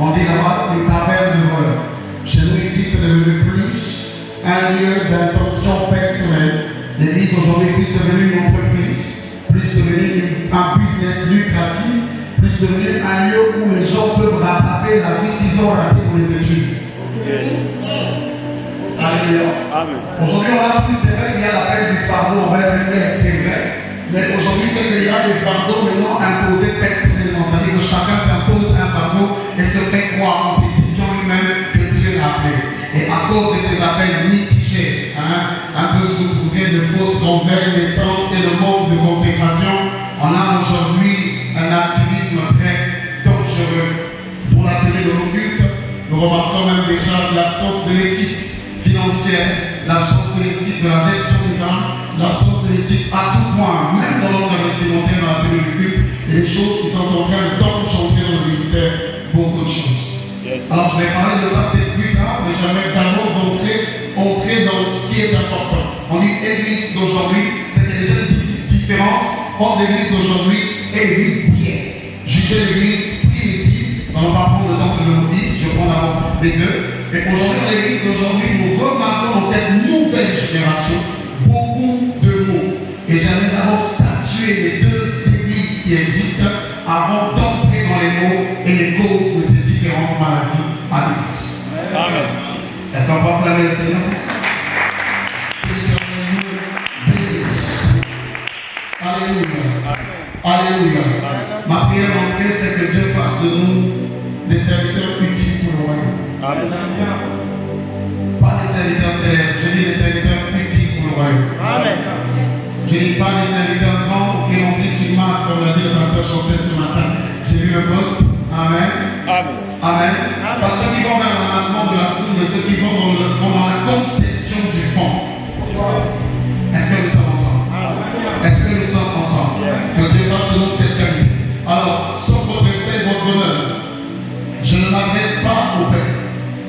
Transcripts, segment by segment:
On dit là-bas une taverne de voleurs. Chez nous ici, c'est devenu plus un lieu d'intention personnelle. L'église aujourd'hui est plus devenue une entreprise, plus devenue un business lucratif, plus devenu un lieu où les gens peuvent rattraper la vie s'ils ont raté pour les études. Yes. Alléluia. Amen. Aujourd'hui, on a plus, c'est vrai qu'il y a l'appel du fardeau envers les frères, c'est vrai. Mais aujourd'hui, c'est qu'il y a des fardeaux maintenant imposés personnellement. C'est-à-dire que chacun s'impose un fardeau et se fait croire en s'édifiant lui-même que Dieu l'a appelé. Et à cause de ces appels mitigés, un peu saupoudrés de fausses convergences et de manque de consécration, on a aujourd'hui un activisme très dangereux. Pour la tenue de nos cultes, nous remarquons même déjà l'absence de l'éthique financière, l'absence de l'éthique de la gestion des âmes, l'absence de l'éthique à tout point, même dans l'ordre vestimentaire, dans la tenue du culte, et les choses qui sont en train d'enchanter dans le ministère, beaucoup de choses. Yes. Alors je vais parler de ça peut-être plus tard, mais j'aimerais d'abord entrer dans ce qui est important. On dit l'église d'aujourd'hui, c'était déjà une différence entre l'église d'aujourd'hui et l'église d'hier. Juger l'église primitive, nous allons pas prendre le temps que je vous dise, je prends d'abord les deux. Et aujourd'hui, dans l'église d'aujourd'hui, nous remarquons dans cette nouvelle génération beaucoup de mots. Et j'aimerais d'abord statuer les deux églises qui existent avant d'entrer dans les mots et les causes de ces différentes maladies à l'église. Amen. Est-ce qu'on peut acclamer le Seigneur? Alléluia. Alléluia. Ma prière d'entrée, c'est que Dieu fasse de nous des serviteurs utiles pour le royaume. Amen. Pas des serviteurs célèbres, je dis des serviteurs utiles pour le royaume. Amen. Je ne dis pas des serviteurs grands qui remplissent une masse, comme l'a dit le pasteur Chancel ce matin. J'ai vu le poste. Amen. Amen. Amen. Pas ceux qui vont vers l'amassement de la foule, mais ceux qui vont dans la conception du fond. Est-ce que nous sommes ensemble? Est-ce que nous sommes ensemble? Que Dieu fasse de nous cette qualité. Alors, sauf votre respect, votre honneur, je ne m'adresse pas au Père.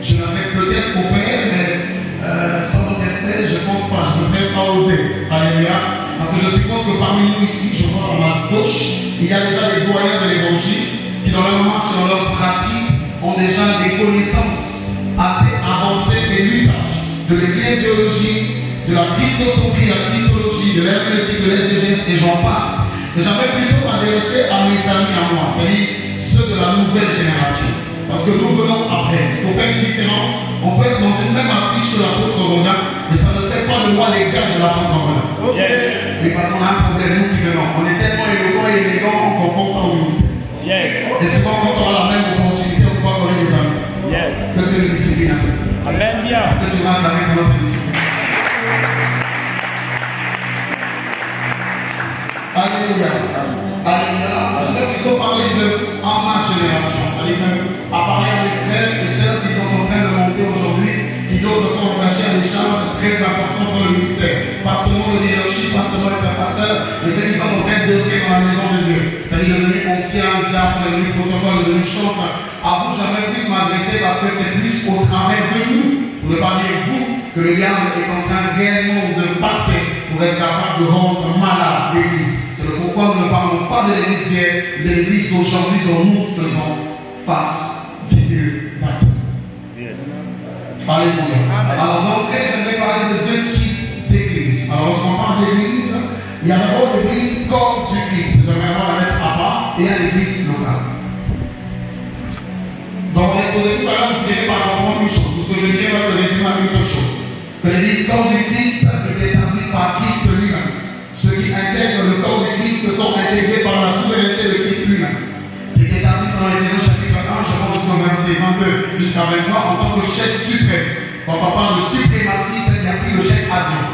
Je m'adresse peut-être au Père, mais sans votre respect, je ne pense pas. Je ne devrais pas oser. Alléluia. Parce que je suppose que parmi nous ici, je vois à ma gauche, il y a déjà des doyens de l'évangile qui, dans leur marche et dans leur pratique, ont déjà des connaissances assez avancées de l'usage de l'ecclésiologie, de la christosoprie, de la christologie, de l'herméneutique, de l'exégèse, et j'en passe. Et j'aimerais plutôt m'adresser à mes amis à moi, c'est-à-dire ceux de la nouvelle génération. Parce que nous venons après. Il faut faire une différence. On peut être dans une même affiche que l'apôtre Romain, mais ça ne fait pas de moi les gars de l'apôtre Romain. Yes. Mais parce qu'on a un problème, nous qui venons. On est tellement éloquents et élégants qu'on confond ça au ministère. Yes. Et souvent, quand on a la même opportunité, on croit qu'on est des amis. Yes. Que Dieu nous discipline un peu. Amen. Bien. Est-ce que tu vas acclamer pour notre discipline? Alléluia. Alléluia. Je vais plutôt parler de en ma génération. C'est-à-dire à parler à mes frères et sœurs qui sont en train de monter aujourd'hui, qui d'autres sont engagés à des charges très importantes dans le ministère. Pas seulement le leadership, pas seulement être pasteur, mais ceux qui sont en train d'œuvrer dans la maison de Dieu. C'est-à-dire devenu ancien, diable, devenu protocole, devenu chanteur. À vous, j'aimerais plus m'adresser parce que c'est plus au travers de nous, pour ne pas dire vous, que le diable est en train réellement de passer pour être capable de rendre malade l'Église. C'est le pourquoi nous ne parlons pas de l'Église d'hier, de l'Église d'aujourd'hui dont nous faisons face, figure d'atout. Yes. Alléluia. Alors d'entrée, j'aimerais parler de deux types d'églises. Alors lorsqu'on parle d'église, il y a d'abord l'église corps du Christ. J'aimerais avoir la lettre à part, et il y a l'église locale. Dans mon exposé tout à l'heure, vous ne pas comprendre une chose. Tout ce que je dirais va se résumer à une seule chose. Que l'église corps du Christ est établie par Christ lui-même. Ceux qui intègrent le corps du Christ sont intégrés par la souveraineté de Christ lui-même. Qui est établi dans l'Éphésiens chapitre 1, je pense jusqu'au verset 22 jusqu'à 23, en tant que chef suprême. Quand on parle de suprématie, c'est qu'il n'y a plus de chef adjoint.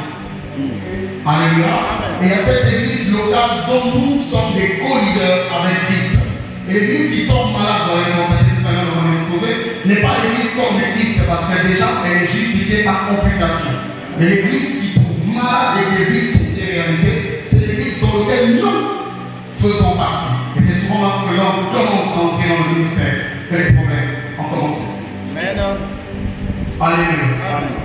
Alléluia. Et il y a cette église locale dont nous sommes des co-leaders avec Christ. Et l'église qui tombe malade, vous allez constater tout à l'heure dans mon exposé, n'est pas l'église corps du Christ parce que déjà elle est justifiée par computation. Mais l'église qui tombe malade et qui est victime des réalités, c'est l'église dans laquelle nous faisons partie. Et c'est souvent lorsque l'homme commence à entrer dans le ministère que les problèmes ont commencé. Amen. Alléluia.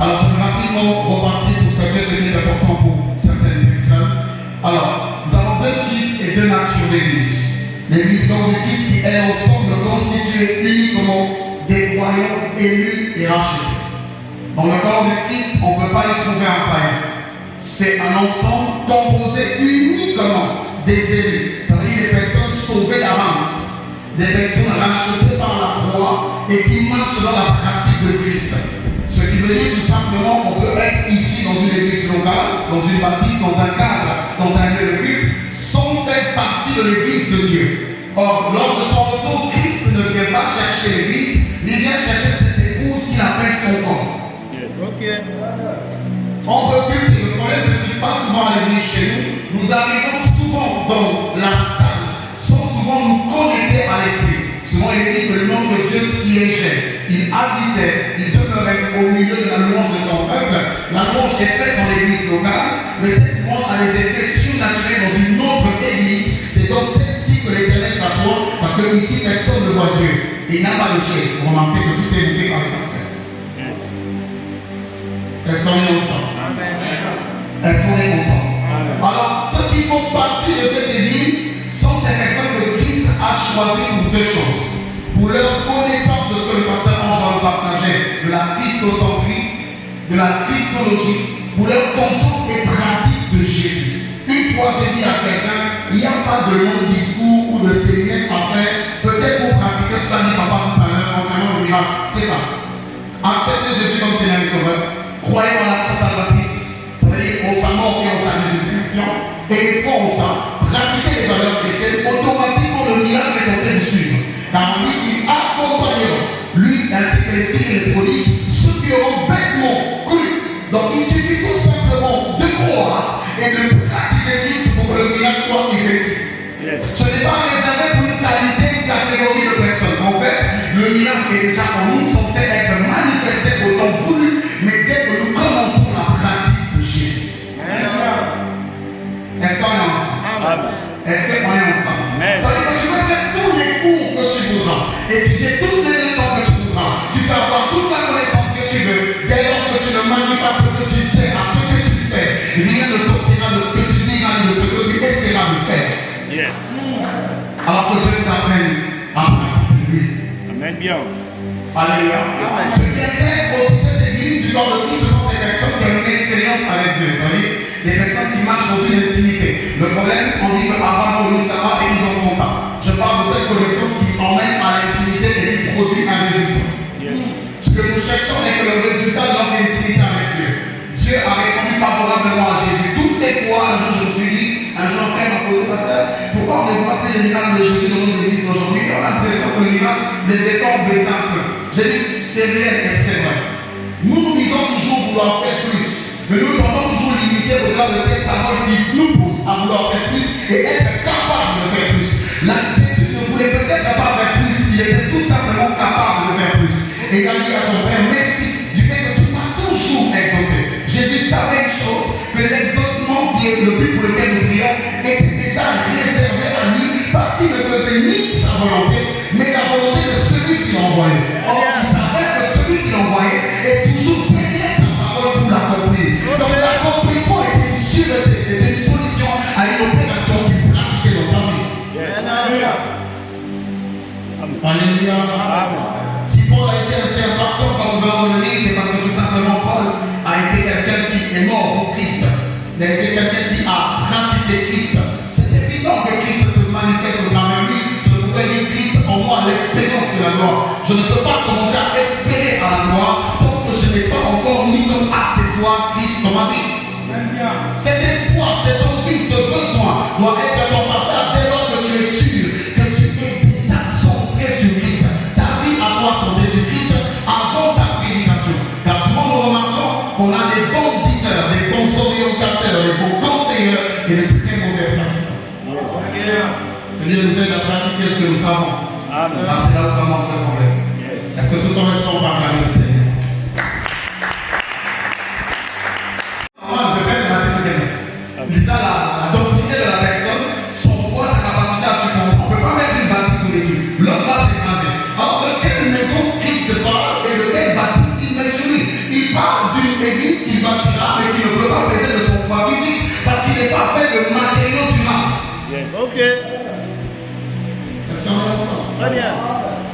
Alors je vais rapidement repartir pour statuer ce qui est important pour certaines personnes. Alors, nous avons deux types et deux natures d'église. L'église corps de Christ qui est ensemble constituée uniquement des croyants élus et rachetés. Dans le corps de Christ, on ne peut pas y trouver un païen. C'est un ensemble composé uniquement des élus. Ça veut dire des personnes sauvées d'avance, des personnes rachetées par la croix et qui marchent dans la pratique de Christ. Ce qui veut dire tout simplement qu'on peut être ici dans une église locale, dans une bâtisse, dans un cadre, dans un lieu de culte, sans faire partie de l'église de Dieu. Or, lors de son retour, Christ ne vient pas chercher l'église, mais vient chercher cette épouse qu'il appelle son corps. Ok. On peut culter. Le problème, c'est ce qui se passe souvent à l'église chez nous. Nous arrivons souvent dans la salle sans souvent nous connecter à l'esprit. Souvent, il est dit que le nom de Dieu siégeait. Il habitait, il demeurait au milieu de la louange de son peuple. La louange est faite dans l'église locale, mais cette louange a des effets surnaturels dans une autre église. C'est dans celle-ci que l'Éternel s'assoit, parce que ici, personne ne voit Dieu. Et il n'a pas de chaise. Vous remarquez que tout est évoqué par le pasteur. Est-ce qu'on est ensemble? Est-ce qu'on est ensemble? Alors, ceux qui font partie de cette église sont ces personnes que Christ a choisies pour deux choses. Pour leur connaissance de ce que le pasteur Ange va nous partager, de la christocentrie, de la christologie, pour leur conscience et pratique de Jésus. Une fois, j'ai dit à quelqu'un, il n'y a pas de long discours ou de séminaire à faire, peut-être pour pratiquer ce qu'a dit papa tout à l'heure concernant le miracle. C'est ça. Acceptez Jésus comme Seigneur et Sauveur. Croyez dans l'action salvatrice. Ça veut dire qu'on sa mort et en sa résurrection. Et une fois on ça, pratiquer les valeurs chrétiennes, automatiquement le miracle est censé vous suivre. Car on dit qu'il accompagnera, lui ainsi que les signes et les prodiges, ceux qui auront bêtement cru. Donc il suffit tout simplement de croire et de pratiquer Christ pour que le miracle soit effectif. Ce n'est pas réservé pour une qualité, une catégorie de personnes. En fait, le miracle est déjà en nous censé être manifesté au temps voulu, mais dès que nous commençons la pratique de Jésus. Est-ce qu'on est ensemble? Est-ce qu'on est ensemble? Ça veut dire que tu peux faire tous les cours que tu voudras, étudier toutes les leçons que tu voudras, tu peux avoir toute la connaissance que tu veux, dès lors que tu ne manies pas ce que tu sais à ce que tu fais, rien ne sortira de ce que tu diras ni de ce que tu essaieras de faire. Alors que Dieu nous apprenne à pratiquer lui. Amen bien. Alléluia. Ce qui intègre aussi cette église du corps de Christ, ce sont ces personnes qui ont une expérience avec Dieu. Vous savez, des personnes qui marchent dans une intimité. Le problème, on dit qu'avant connu ça va et ils en font pas. Je parle de cette connaissance qui emmène à l'intimité et qui produit un résultat. Ce que nous cherchons est que le résultat de notre intimité avec Dieu. Dieu a répondu favorablement à Jésus. Toutes les fois, un jour je me suis dit, un jour un frère m'a posé, pasteur, pourquoi on ne voit plus les miracles de Jésus dans nos églises d'aujourd'hui? On a l'impression que les miracles, les efforts baissent un peu. J'ai dit, c'est réel et c'est vrai. Nous disons toujours vouloir faire plus, mais nous sommes toujours limités au-delà de cette parole qui nous pousse à vouloir faire plus et être capable de faire plus. Jésus ne voulait peut-être pas faire plus, il était tout simplement capable de faire plus. Et il a dit à son père, merci du fait que tu m'as toujours exaucé. Jésus savait une chose, que l'exaucement qui est le but pour lequel nous prions était déjà réservé à lui parce qu'il ne faisait ni sa volonté, mais la volonté de celui qui l'envoyait. Or, il savait que celui qui l'envoyait est toujours derrière sa parole pour l'accomplir. Donc l'accomplissement était une sûreté, était une solution à une opération qu'il pratiquait dans sa vie. Alléluia. Si Paul a été assez important quand on va le lire, c'est parce que tout simplement Paul a été quelqu'un qui est mort pour Christ. Il a été quelqu'un qui a pratiqué Christ. C'est évident que Christ se manifeste au travers de lui. C'est pourquoi il dit Christ en moi, l'espérance de la gloire. Je ne peux pas commencer à espérer à la gloire tant que je n'ai pas encore mis comme accessoire Christ dans ma vie. Cet espoir, cette envie, ce besoin doit être ton partage dès lors que tu es sûr que tu es déjà centré sur Christ. Ta vie à toi centrée sur Christ avant ta prédication. Car souvent nous remarquons qu'on a des bons diseurs, des bons orientateurs, des bons conseillers et de très mauvais pratiquants. Dieu nous aide à pratiquer ce que nous savons. Car c'est là où commence le problème. Est-ce que ce correspond par la le Seigneur? Déjà la densité de la personne, son poids, sa capacité à supporter. On ne peut pas mettre une bâtisse sous les yeux. L'homme va s'écraser. Alors de quelle maison Christ parle et de quelle bâtisse il met sur lui? Il parle d'une église qu'il bâtira mais qui ne peut pas peser de son poids physique parce qu'il n'est pas fait de matériaux durables. qu'on est ensemble? Très bien.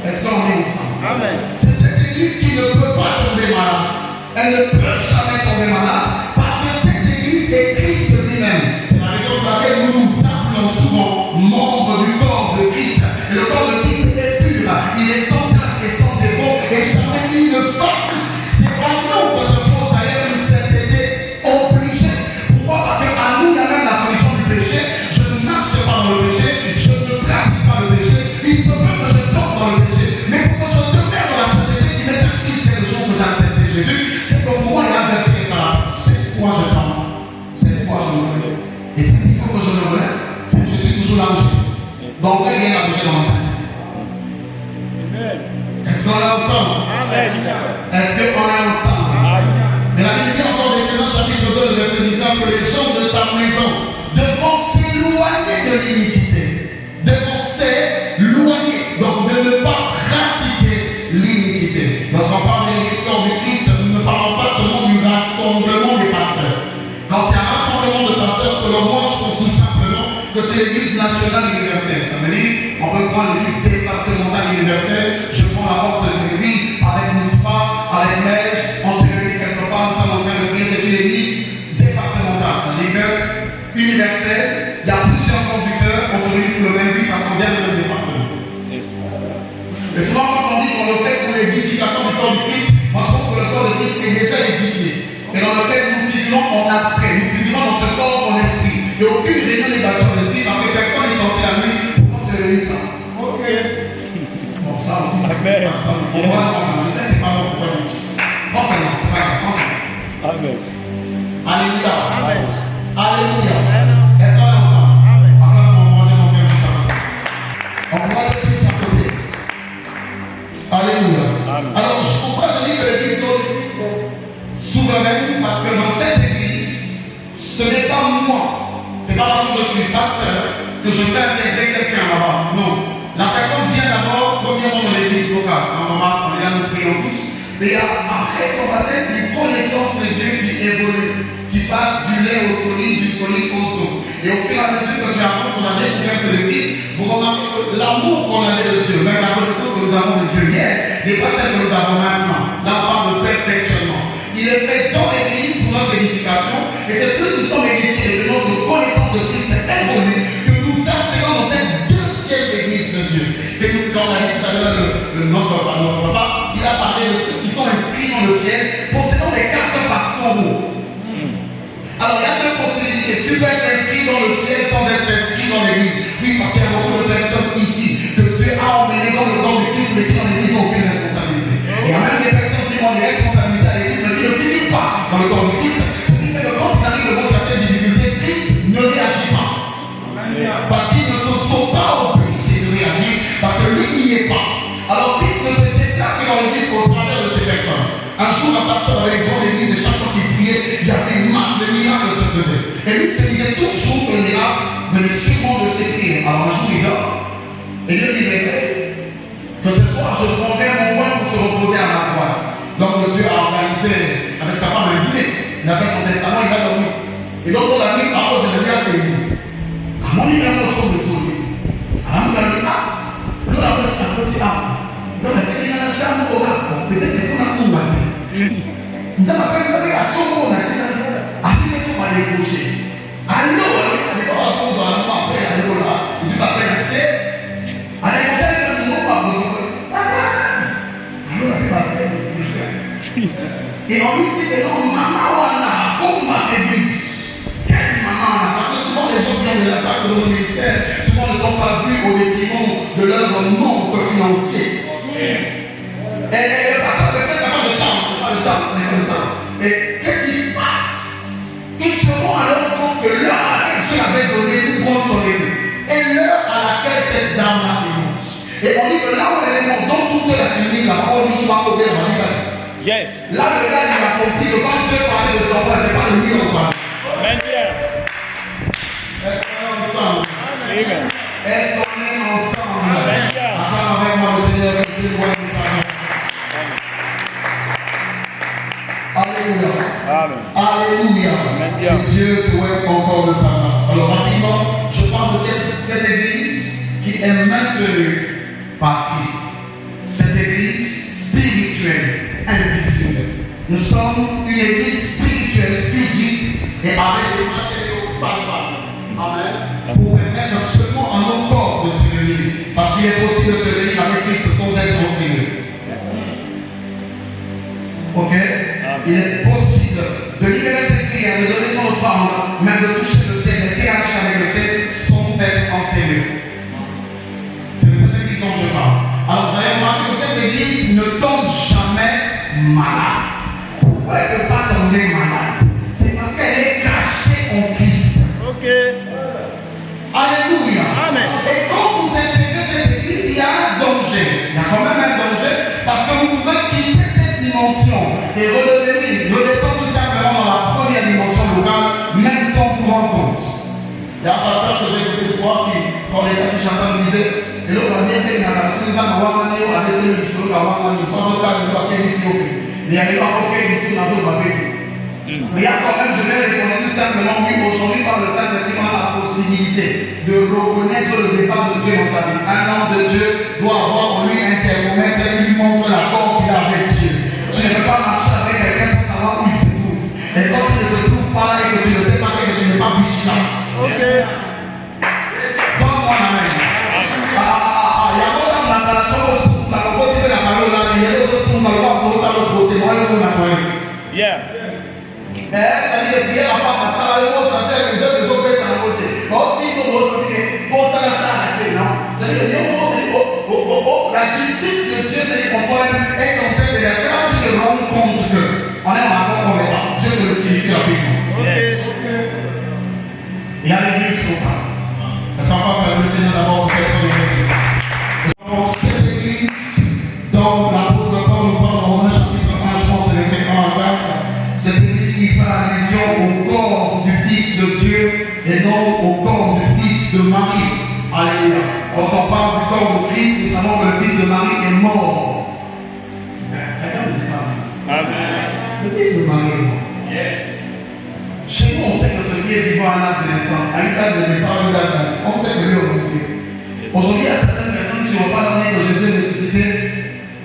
Est-ce qu'on est ensemble? Amen. C'est cette église qui ne peut pas tomber malade. Elle ne peut jamais tomber malade parce que cette église est Christ lui-même. C'est la raison pour laquelle nous nous appelons souvent membres du corps de Christ. Et le corps de Christ est pur, il est sans tache et sans défaut et jamais il ne fatigue. C'est pas nous que se pose d'ailleurs une sainteté obligée. Pourquoi? Parce qu'à nous, il y a même la solution du péché. Je ne marche pas dans le péché, je ne pratique pas le péché. Il se peut que je tombe dans le péché, mais pour que je demeure dans la sainteté qui m'est acquise dès le jour que j'ai accepté Jésus, c'est que pour moi, il y a un verset qui est là. Cette fois, je tombe. Cette fois, je me relève. Et si il faut que je me relève, c'est que je suis toujours là où je suis. Donc, rien à bouger dans ma sainteté. Est-ce qu'on est ensemble? Est-ce qu'on est ensemble? Mais la Bible dit encore dans Éphésiens chapitre 2, le verset 19, que les gens de sa maison devront s'éloigner de l'iniquité. Devront s'éloigner. Donc de ne pas pratiquer l'iniquité. Lorsqu'on parle de l'église corps du Christ, nous ne parlons pas seulement du rassemblement des pasteurs. Quand il y a un rassemblement de pasteurs, selon moi, je pense tout simplement que c'est l'église nationale universelle. Ça veut dire, on peut prendre l'église départementale universelle, je prends la porte de l'église avec Nispa, avec Melch, on se réunit quelque part, nous sommes en train de prier, c'est une église départementale. Ça veut dire que universelle, il y a plusieurs conducteurs, on se réunit pour le même but parce qu'on vient de même département. Et souvent, quand on dit qu'on le fait pour l'édification du corps du Christ, moi je pense que le corps de Christ est déjà édifié. Et dans lequel nous figurons en abstrait, nous figurons dans ce corps en esprit. Il n'y a aucune réunion n'est bâtie en esprit parce que personne n'est sorti la nuit pour qu'on se réunisse là. Ok. Bon, ça aussi, c'est pas on va se faire. Je sais que c'est pas bon pour toi. Pensez-moi, c'est pas grave, pensez-moi. Amen. Alléluia. Amen. Alléluia. Amen. Est-ce qu'on est ensemble? Amen. Après, on va manger mon frère juste après. On va aller tout à côté. Alléluia. Amen. Alors, pourquoi je dis que l'église doit souveraine? Parce que dans cette église, ce n'est pas moi. C'est pas parce que je suis pasteur que je fais intégrer quelqu'un là-bas. Non. La personne vient d'abord, premièrement, dans l'église locale. On est là, nous prions tous. Mais après, on va être une connaissance de Dieu qui évolue, qui passe du lait au solide, du solide au eau. Et au fur et à mesure que tu avances dans la découverte de Christ, vous remarquez que l'amour qu'on avait de Dieu, même la connaissance que nous avons de Dieu hier, n'est pas celle que nous avons maintenant. Là, on parle de perfectionnement. Il est fait dans l'église pour notre édification, et c'est plus nous sommes édifiés et que notre connaissance de Christ évolue, que nous accédons dans cette deuxième église de Dieu. Et quand on a dit tout à l'heure notre papa, il a parlé de ceux qui sont inscrits dans le ciel, possédant des cartes pastoraux. Alors il y a deux possibilités. Tu peux être inscrit dans le ciel sans être inscrit dans l'église. Oui, parce qu'il y a beaucoup de personnes ici que Dieu a emmené dans le corps du Christ, mais qui dans l'église n'ont aucune responsabilité. Et il y a même des personnes qui ont des responsabilités à l'église, mais qui ne figurent pas dans le corps du Christ. Ce qui fait que quand ils arrivent devant certaines difficultés, Christ ne réagit pas. Parce qu'ils ne se sont pas obligés de réagir, parce que lui n'y est pas. Alors Christ ne se déplace que dans l'église au travers de ces personnes. Un jour, un pasteur avait une grande église et chaque fois qu'il priait, il y avait une masse de miracles se faisaient. Et lui se disait toujours que le miracle venait sûrement de ses prières. Alors un jour, il dort. Et Dieu lui révèle que ce soir, je prendrai mon moyen pour se reposer à ma droite. Donc Dieu a organisé avec sa femme un dîner. Il a fait son testament, il va dormir. Et donc dans la nuit, à cause de miracle, il dit, à mon avis, il y a autre chose de sauver. À mon avis, je l'avais dit à petit arbre. Donc c'est une chambre au gars. Peut-être que nous avons combattu. Nous avons pensé à tout le monde. À qui nous avons débouché. Alors, il faut à cause de la main après, alors là, je suis pas pensé. À l'époque, nous n'avons pas besoin. Alors, il va faire et on lui dit que non, maman, on a combattu l'église. Quelle maman? Parce que souvent les gens viennent de l'attaque de nos ministères, souvent ne sont pas vus au détriment de l'œuvre non financier. Et le pasteur peut-être n'a pas de temps, n'a pas de temps. Et qu'est-ce qui se passe? Ils se rendent alors compte que l'heure à laquelle Dieu avait donné pour prendre son élu et l'heure à laquelle cette dame-là est morte. Et on dit que là où elle est morte, dans toute la clinique, là, on dit souvent au on dit yes. Là, le gars, il a compris que quand Dieu parlait de son frère, c'est pas le million qu'on parle. Amen. Est-ce qu'on est ensemble? Amen. Est-ce qu'on est ensemble? Amen. Attends avec moi, le Seigneur, que Dieu voit nous parler. Alléluia. Amen. Alléluia. Amen. Que Dieu pourrait encore de sa grâce. Alors rapidement, je parle de cette église qui qui est maintenue par Christ. Cette église spirituelle, invisible. Nous sommes une église spirituelle, physique et avec des matériaux palpables. Amen. Pour permettre seulement à nos corps de se réunir. Parce qu'il est possible de se réunir avec Christ sans être consigné. Ok? Il est possible de libérer cette prière, de donner son offrande, même de toucher le ciel, de TH avec le ciel sans être enseigné. C'est de cette église dont je parle. Alors vous allez remarquer que cette église ne tombe jamais malade. Pourquoi elle ne peut pas tomber malade? C'est parce qu'elle est cachée en Christ. Ok. Alléluia. Amen. Et quand vous intégrez cette église, il y a un danger. Il y a quand même un danger parce que vous pouvez quitter cette dimension et redescendre tout simplement dans la première dimension locale, même sans vous rendre compte. Il y a un pasteur que j'ai écouté une fois qui, quand il était à Kinshasa, me disait, et là, on a bien dit, il y a un pasteur qui a dit, il y a un discours, il y a un discours, il y a un discours, il y a un discours, mais il y a quand même, je vais répondre tout simplement, oui, aujourd'hui, par le Saint-Esprit, on a la possibilité de reconnaître le départ de Dieu dans ta vie. Un homme de Dieu doit avoir en lui un thermomètre qui lui montre l'accord qu'il a avec Dieu. Tu ne peux pas marcher avec quelqu'un sans savoir où il se trouve. Et quand il ne se trouve pas là et que tu ne sais pas, c'est que tu n'es pas vigilant. Ok. Donne-moi la main. Il y a longtemps, on a la parole, il y a d'autres choses, on a le droit de ça, le procès, moi, il faut la toilette. Yeah. Ça dit que prière à part ça, les mots, ça sert les autres faits, ça n'a pas été. Quand ils ont dit, bon, ça, non. C'est-à-dire que la justice de Dieu, c'est qu'on peut être en train de faire. C'est là que tu te rends compte qu'on est en accord, on n'est pas. Dieu te le signifie rapidement. Il y a l'église locale. Est-ce qu'on peut faire le Seigneur d'abord pour cette église? Donc, cette église, dans l'apôtre Paul nous parle dans Romains chapitre 1, je pense, de verset 1 à 4. Cette église qui fait allusion au corps du Fils de Dieu et non au corps du Fils de Marie. Alléluia. Quand on parle du corps de Christ, nous savons que le Fils de Marie est mort. Quelqu'un ne sait pas. Amen. Le Fils de Marie est mort. Yes. Chez nous, on sait que ce qui est vivant à l'âge de naissance, à une date de départ, une date de... On sait que lui est monté. Aujourd'hui, il y a certaines personnes qui ne vont pas donner que Jésus est ressuscité.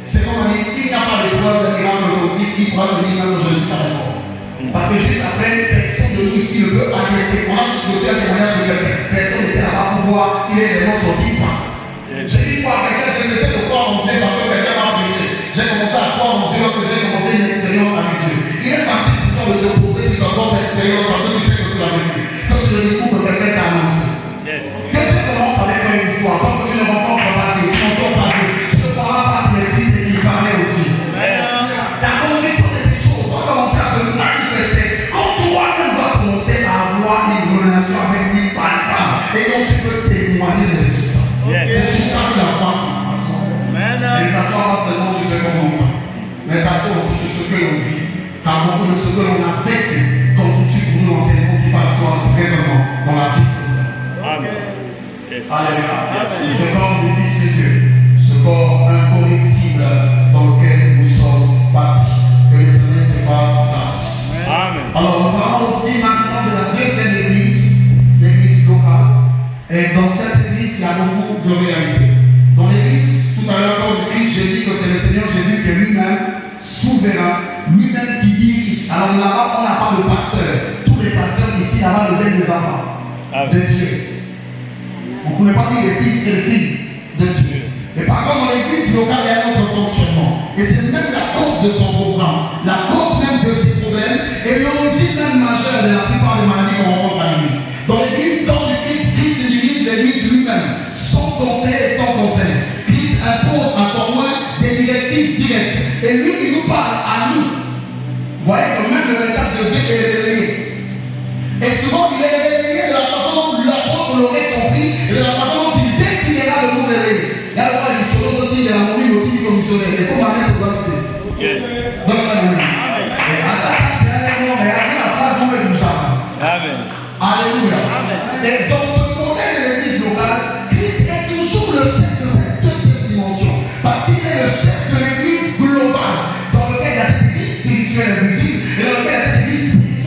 C'est comme on dit, s'il n'y a pas de preuve d'un miracle authentique, il pourra te dire même que Jésus est mort. Parce que juste après, personne de nous ici ne peut attester. On a tous reçu un témoignage de quelqu'un. Personne n'était là-bas pour voir s'il est vraiment sorti ou pas. J'ai dit quoi à quelqu'un, j'ai cessé de croire en Dieu parce que quelqu'un m'a prêché. J'ai commencé à croire en Dieu lorsque j'ai commencé une expérience avec Dieu. Il est facile pourtant de te poser sur ta propre expérience parce que tu sais que tu l'as vécu. Que c'est le discours que quelqu'un t'a annoncé. Que tu commences avec un discours, tant que tu ne rencontres pas Dieu, tu n'entends pas Dieu, tu ne parles pas de Christ et qu'il parlait aussi. La conviction de ces choses va commencer à se manifester quand toi-même vas commencer à avoir une relation avec lui palpable et donc tu peux témoigner des résultats. C'est sur ça que la foi s'assoit. Elle ne s'assoit pas seulement sur ce qu'on entend, mais s'assoit aussi sur ce que l'on vit. Car beaucoup de ce que l'on a vécu constitue pour nous l'enseignement qui va asseoir présemment dans la vie. Amen. Alléluia. Ce corps du Fils de Dieu, ce corps incorruptible dans lequel nous sommes bâtis, que l'Éternel te fasse grâce. Amen. Alors, nous parlons aussi maintenant de la deuxième église, l'église locale. Et dans cette église, il y a beaucoup de réalités. Dans l'église, tout à l'heure, corps de Christ, j'ai dit que c'est le Seigneur Jésus qui est lui-même souverain, lui-même qui dirige. Alors là-bas, on n'a pas de pasteur. Tous les pasteurs ici, là-bas, deviennent des enfants de Dieu. Vous ne pouvez pas dire les fils et les filles de Dieu. Mais par contre, dans l'église locale, il y a un autre fonctionnement. Et c'est même la cause de son programme, la cause même de ses problèmes, et l'origine même majeure de la plupart des maladies qu'on rencontre à l'église. Dans l'église, dans l'église, Christ dirige l'église lui-même, sans conseil et sans conseil. Christ impose à son moins des directives directes. Et lui, il nous parle à nous. Vous voyez que même le message de Dieu est révélé. Et souvent, il est réveillé de la façon dont l'apôtre l'aurait compris et de la façon dont il décidera de nous réveiller. Il y a le droit du solo, l'autre il est la momie, l'autre il est commissionnaire. Et comment mettre le doigt. Yes. Donc, et à la fin, c'est un élément, mais à la phrase, on va nous changer. Amen. Alléluia. Et dans ce modèle de l'église locale, Christ est toujours le chef de cette deuxième dimension. Parce qu'il est le chef de l'église globale, dans lequel il y a cette église spirituelle invisible et dans lequel il y a cette église spirituelle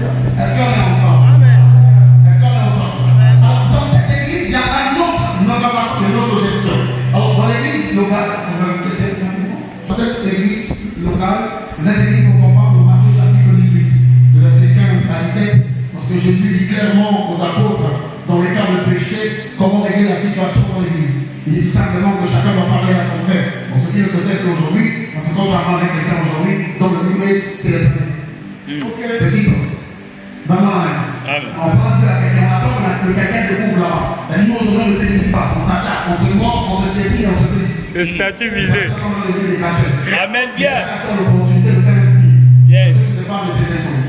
Est-ce qu'on est ensemble? Est-ce qu'on est ensemble? Alors, dans cette église, il y a une autre façon de notre gestion. Alors, dans l'église locale, est-ce qu'on veut que c'est dans cette église locale, vous êtes église dont on parle de Matthieu chapitre 18, de verset 15 à 17, parce que Jésus dit clairement aux apôtres, dans les cas de péché, comment régler la situation dans l'église. Il dit tout simplement que chacun doit parler à son frère. Bon, ce qui ne se fait qu'aujourd'hui, parce que quand j'apprends avec quelqu'un aujourd'hui, dans le New Age, c'est l'éternel. C'est dit. Maman, on parle plus à quelqu'un, on attend que quelqu'un découvre là-bas. C'est-à-dire, nous aujourd'hui, on ne s'édifie pas. On s'attaque, on se ment, on se piétine, on se blesse. Le statut visé. Amen bien. On l'opportunité de faire esprit. Yes. De pas de ses impôts.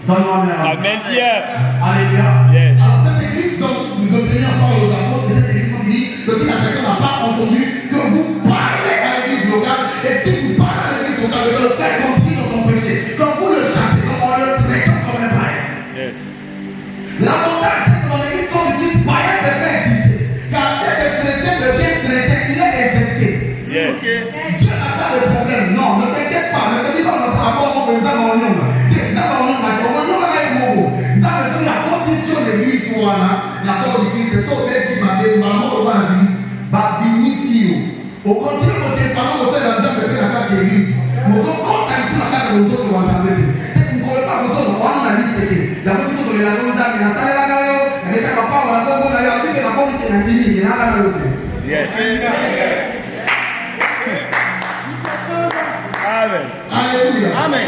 Donne-moi un Amen bien. Alléluia. Yes. Alors, cette église, donc, le Seigneur parle aux apôtres, et cette église nous dit que si la personne n'a pas entendu, que vous parlez à l'église locale, et si vous parlez à l'église locale, que le frère continue dans son péché, quand vous le chassez, comme on le traite comme un païen. Yes. L'avantage, c'est que dans l'église, quand vous dites païen, ne peut exister. Car dès que le chrétien devient chrétien, il est injecté. Yes. Dieu n'a pas de problème. Non, ne t'inquiète pas. Ne te dis pas dans ce rapport, on va dire, on va la condition de l'église, la porte de l'église, c'est ça, on est dit, on va l'église, on continue à dire, pendant que c'est dans la classe de l'église, nous sommes contre la classe de l'autre, on va c'est que vous ne pouvez pas, nous sommes dans la liste, la condition de la bonne dame, la salle de la galère, la méthode de la la bonne d'ailleurs, la bonne qui est la fini, il y a la bonne. Yes. Amen. Alléluia. Amen.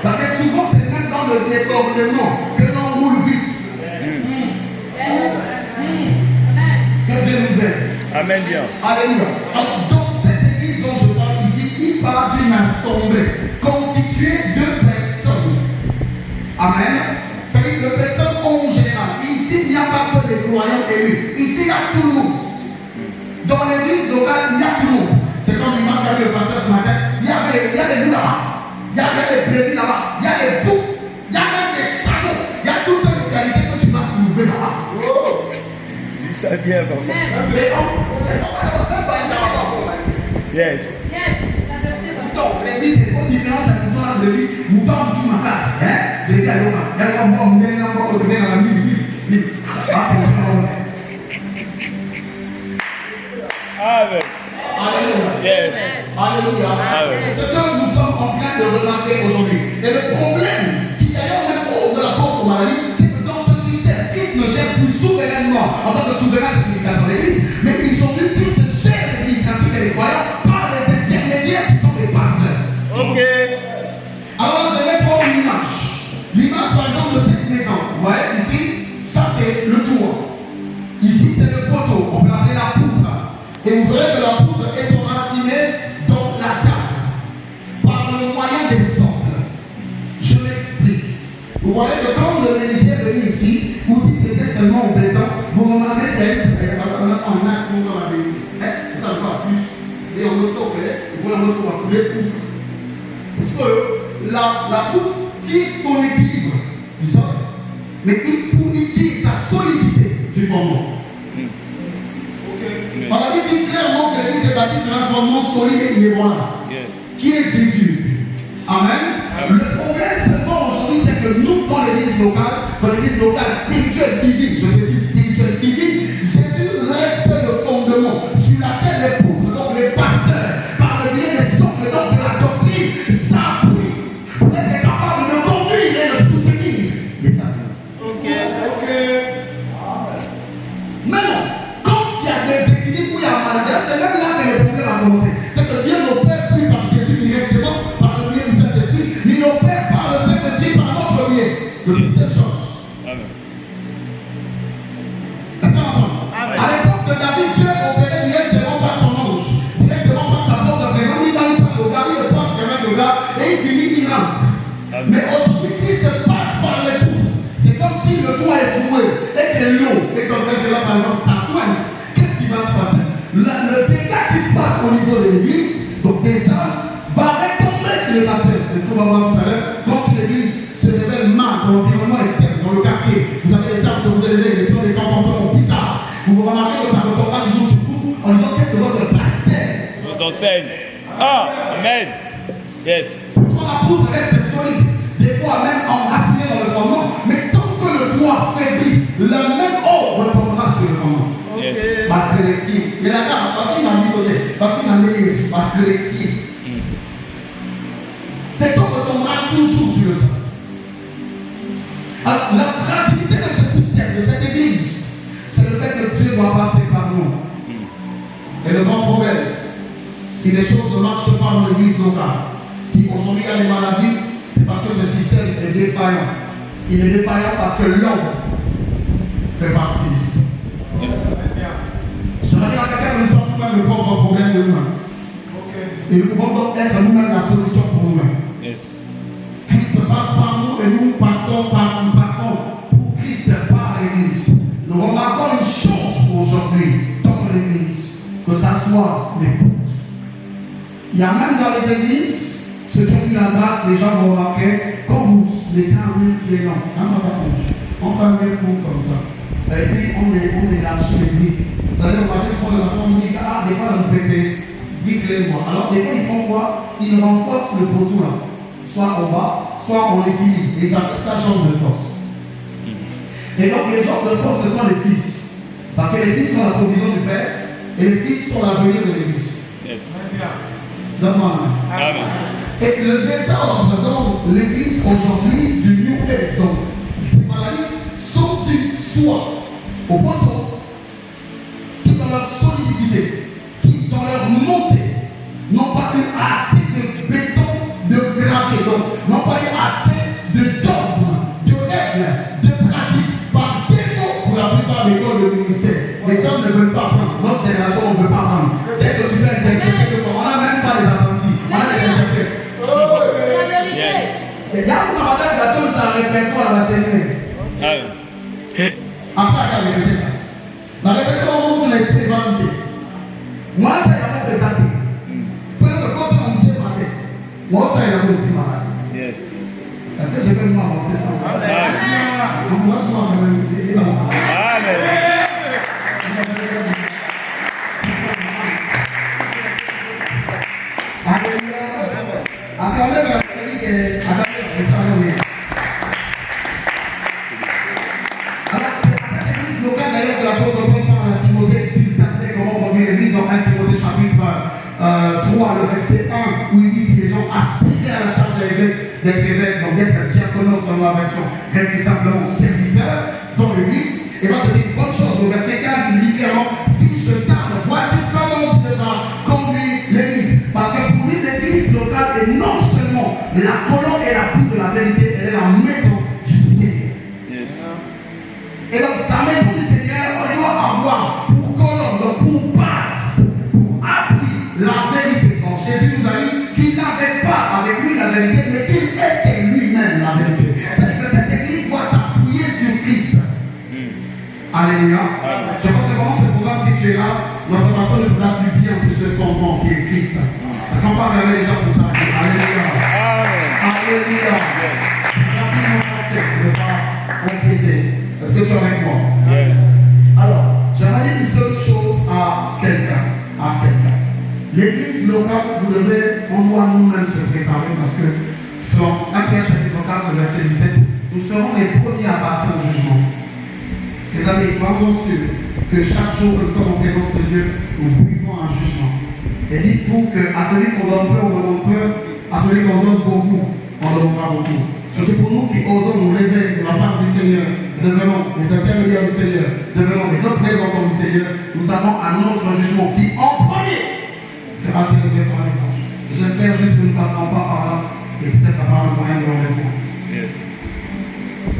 Parce que souvent c'est même dans le débordement que l'on roule vite. Que Dieu nous aide. Amen bien. Alléluia. Alors, dans cette église dont je parle ici, il parle d'une assemblée constituée de personnes. Amen. C'est-à-dire de personnes en général. Ici, il n'y a pas que les croyants élus. Ici, il y a tout le monde. Dans l'église locale, il y a tout le monde. C'est comme l'image qu'avait le pasteur ce matin. Il y a des loups là-bas. Il y a des brebis là-bas. Il y a des boucs. Il y a même des chameaux. Il y a toutes les qualités que tu vas trouver là-bas. Oh. Dis ça bien, papa. Yes. Donc, les billes, c'est pas une différence avec toi, les billes. Nous parlons du massage. Les billes, elles vont dans la nuit. Amen. Alléluia. Yes. Alléluia. C'est ce que nous sommes en train de remarquer aujourd'hui. Et le problème, qui d'ailleurs même ouvre la porte aux maladies, c'est que dans ce système, Christ ne gère plus souverainement en tant que souverain sacrificateur de l'église, mais ils ont vu Christ gère l'église ainsi que les croyants par les intermédiaires qui sont les pasteurs. Ok. Alors je vais prendre une image. L'image par exemple de cette maison. Vous voyez ici, ça c'est le tour. Ici c'est le poteau, on peut l'appeler la poutre. Et vous verrez que la poudre est enracinée dans la table par le moyen des sangles. Je m'explique. Vous voyez que quand le menuisier est venu ici, ou si c'était seulement en béton, vous remarquez qu'elle parce qu'on a un axe dans la vie. Ça ne va plus. Et on le sort, et voilà, on va couler poutre. Parce que la poutre tire son équilibre. Vous savez. Mais il tire sa solidité du fondement. On a dit clairement que l'église est bâtie sur un fondement solide et inébranlable. Yes. Qui est Jésus. Amen. Le problème seulement aujourd'hui, c'est que nous, dans l'église locale spirituelle divine, je veux dire spirituelle divine, Jésus reste le fondement sur laquelle les pauvres, donc les pasteurs, par le biais des socles, donc de la doctrine, s'appuient pour être capable de conduire et de soutenir les affaires. Ok. Maintenant, il y a des équilibres où il y a un maladie, c'est même là que le problème a commencé. C'est que Dieu n'opère plus par Jésus directement, par le biais du Saint-Esprit, mais il opère par le Saint-Esprit par notre biais. Le système change. Amen. Est-ce qu'on est ensemble? À l'époque de David, Dieu opérait directement par son ange, directement par sa porte de présence. Il va, il parle au gars, il parle au gars, et il finit, il rentre. Amen. Mais aujourd'hui, Christ passe par les poutres. C'est comme si le toit est troué et que l'eau est en train de là, par exemple, ça soigne. Qu'est-ce qui va se passer? Le dégât qui se passe au niveau de l'église, donc déjà, va retomber sur les pasteurs. C'est ce qu'on va voir tout à l'heure. Quand une église se révèle mal dans l'environnement externe, dans le quartier, vous avez les arbres que vous élevez, les plans des campements bizarres. Vous remarquez que ça ne retombe pas toujours sur vous en disant qu'est-ce que votre pasteur vous enseigne. Ah, Amen. Yes. Pourtant, la poutre reste solide, des fois même enracinée dans le fondement, mais tant que le toit faiblit, la même eau retombera sur le fondement. Yes. Malgré les tirs. Et la gare, ma fille m'a misonné, ma fille m'a mis malgré les tirs. Cette eau retombera toujours sur le sol. Alors, la fragilité de ce système, de cette église, c'est le fait que Dieu doit passer par nous. Et le grand problème, si les choses ne marchent pas dans l'église locale, si aujourd'hui il y a des maladies, c'est parce que ce système est défaillant. Il est défaillant parce que l'homme fait partie du système. Je vais dire à quelqu'un que nous sommes nous-mêmes le propre problème de nous-mêmes. Et nous pouvons donc être nous-mêmes la solution pour nous-mêmes. Yes. Christ passe par nous et nous passons pour Christ par l'église. Nous remarquons une chose aujourd'hui dans l'église, que ça soit les poutres. Il y a même dans les églises, ceux qui ont eu la grâce, les gens vont remarquer, quand vous mettez un mur qui est lent, on fait un mur comme ça. Et puis on élargit les briques. Vous allez remarquer ce qu'on de la façon, on dit, des fois on fait des briques les mois. Alors des fois ils font quoi? Ils renforcent le poteau là. Soit en bas, soit on l'équilibre. Et ils appellent ça jambe de force. Et donc les jambes de force, ce sont les fils. Parce que les fils sont la provision du Père et les fils sont l'avenir de l'Église. Yes. Donne-moi un. Amen. Et le désordre dans l'Église aujourd'hui du New Age, donc ces maladies sont dues soit au poteau, qui dans leur solidité, qui dans leur montée, n'ont pas eu assez de béton de gravier, donc n'ont pas eu assez de dogmes, de règles, de pratiques. Par défaut, pour la plupart des corps de ministère, les gens ne veulent pas prendre. Notre génération, on ne veut pas prendre. Dès que tu veux interpréter, on n'a même pas les apprentis, on a les interprètes. Yes. Et là, on a la tombe, ça répète quoi dans la scène. Amen. Après, à répéter. La répétition, on montre l'esprit vanité. Moi, c'est la exacte. Peut-être que quand tu m'as dit, moi, ça, il a aussi malade. Yes. Est-ce que j'ai même avancer ça? Amen. Donc, moi, je dois même avancer. Amen. Le verset 1 où il dit si les gens aspirent à la charge d'être évêques, donc d'être diaconos dans la version grecque plus simplement serviteur dans l'église, et bien c'était une bonne chose. Au verset 15 il dit clairement si je tarde, voici comment tu devras conduire l'église. Parce que pour lui l'église locale est non seulement la colonne et la poutre de la vérité, elle est la maison du Seigneur. Yes. Et donc sa maison du Seigneur, on doit avoir pour colonne, donc pour base, pour appui la vérité. Jésus nous a dit qu'il n'avait pas avec lui la vérité, mais qu'il était lui-même la vérité. C'est-à-dire que cette église doit s'appuyer sur Christ. Alléluia. Je pense que pendant ce programme, si tu es là, notre pasteur nous fera du bien sur ce fondement qui est Christ. Parce qu'on parle avec les gens pour ça. Alléluia. Alléluia. Rapidement, ne pas inquiéter. Est-ce que tu es avec moi? Yes. Alors, j'aimerais dire une seule chose à quelqu'un. L'église locale, vous devez, on doit nous-mêmes se préparer parce que dans 1 Pierre chapitre 4, verset 17, nous serons les premiers à passer au jugement. Les amis, soyons sûrs que chaque jour que nous sommes en présence de Dieu, nous vivons un jugement. Et dites-vous qu'à celui qu'on donne peu, on demande peu, à celui qu'on donne beaucoup, on ne demande pas beaucoup. Surtout pour nous qui osons nous lever de la part du Seigneur, devenons les intermédiaires du Seigneur, devenons les représentants du Seigneur, nous avons un autre jugement qui, en premier, sera célébré par les anges. J'espère juste que nous ne passerons pas par là et peut-être par le moyen de l'enlèvement. Yes.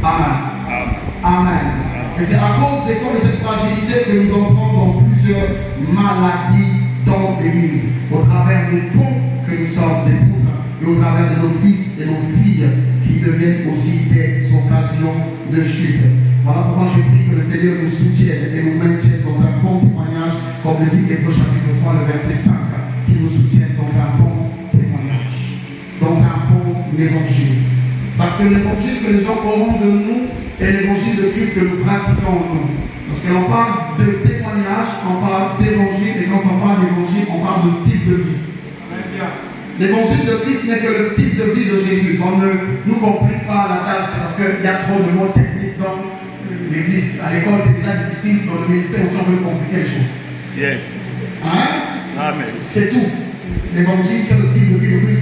Amen. Amen. Amen. Et c'est à cause des fois de cette fragilité que nous entrons dans plusieurs maladies dans l'Église, au travers des ponts que nous sommes, des poutres, et au travers de nos fils et nos filles qui deviennent aussi des occasions de chute. Voilà pourquoi j'ai pris que le Seigneur nous soutienne et nous maintienne dans un bon témoignage, comme le dit Hébreux chapitre 3, le verset 5, qui nous soutienne dans un bon témoignage, dans un bon évangile. Parce que l'évangile que les gens auront de nous est l'évangile de Christ que nous pratiquons en nous. Parce que l'on parle de témoignage, on parle d'évangile, et quand on parle d'évangile, on parle de style de vie. l'évangile de Christ n'est que le style de vie de Jésus. On ne nous complique pas la tâche parce qu'il y a trop de mots techniques dans l'église. À l'école, c'est déjà difficile. Dans le ministère aussi, on veut compliquer les choses. Yes. Hein? Amen. C'est tout. L'évangile, c'est le style de vie de Christ.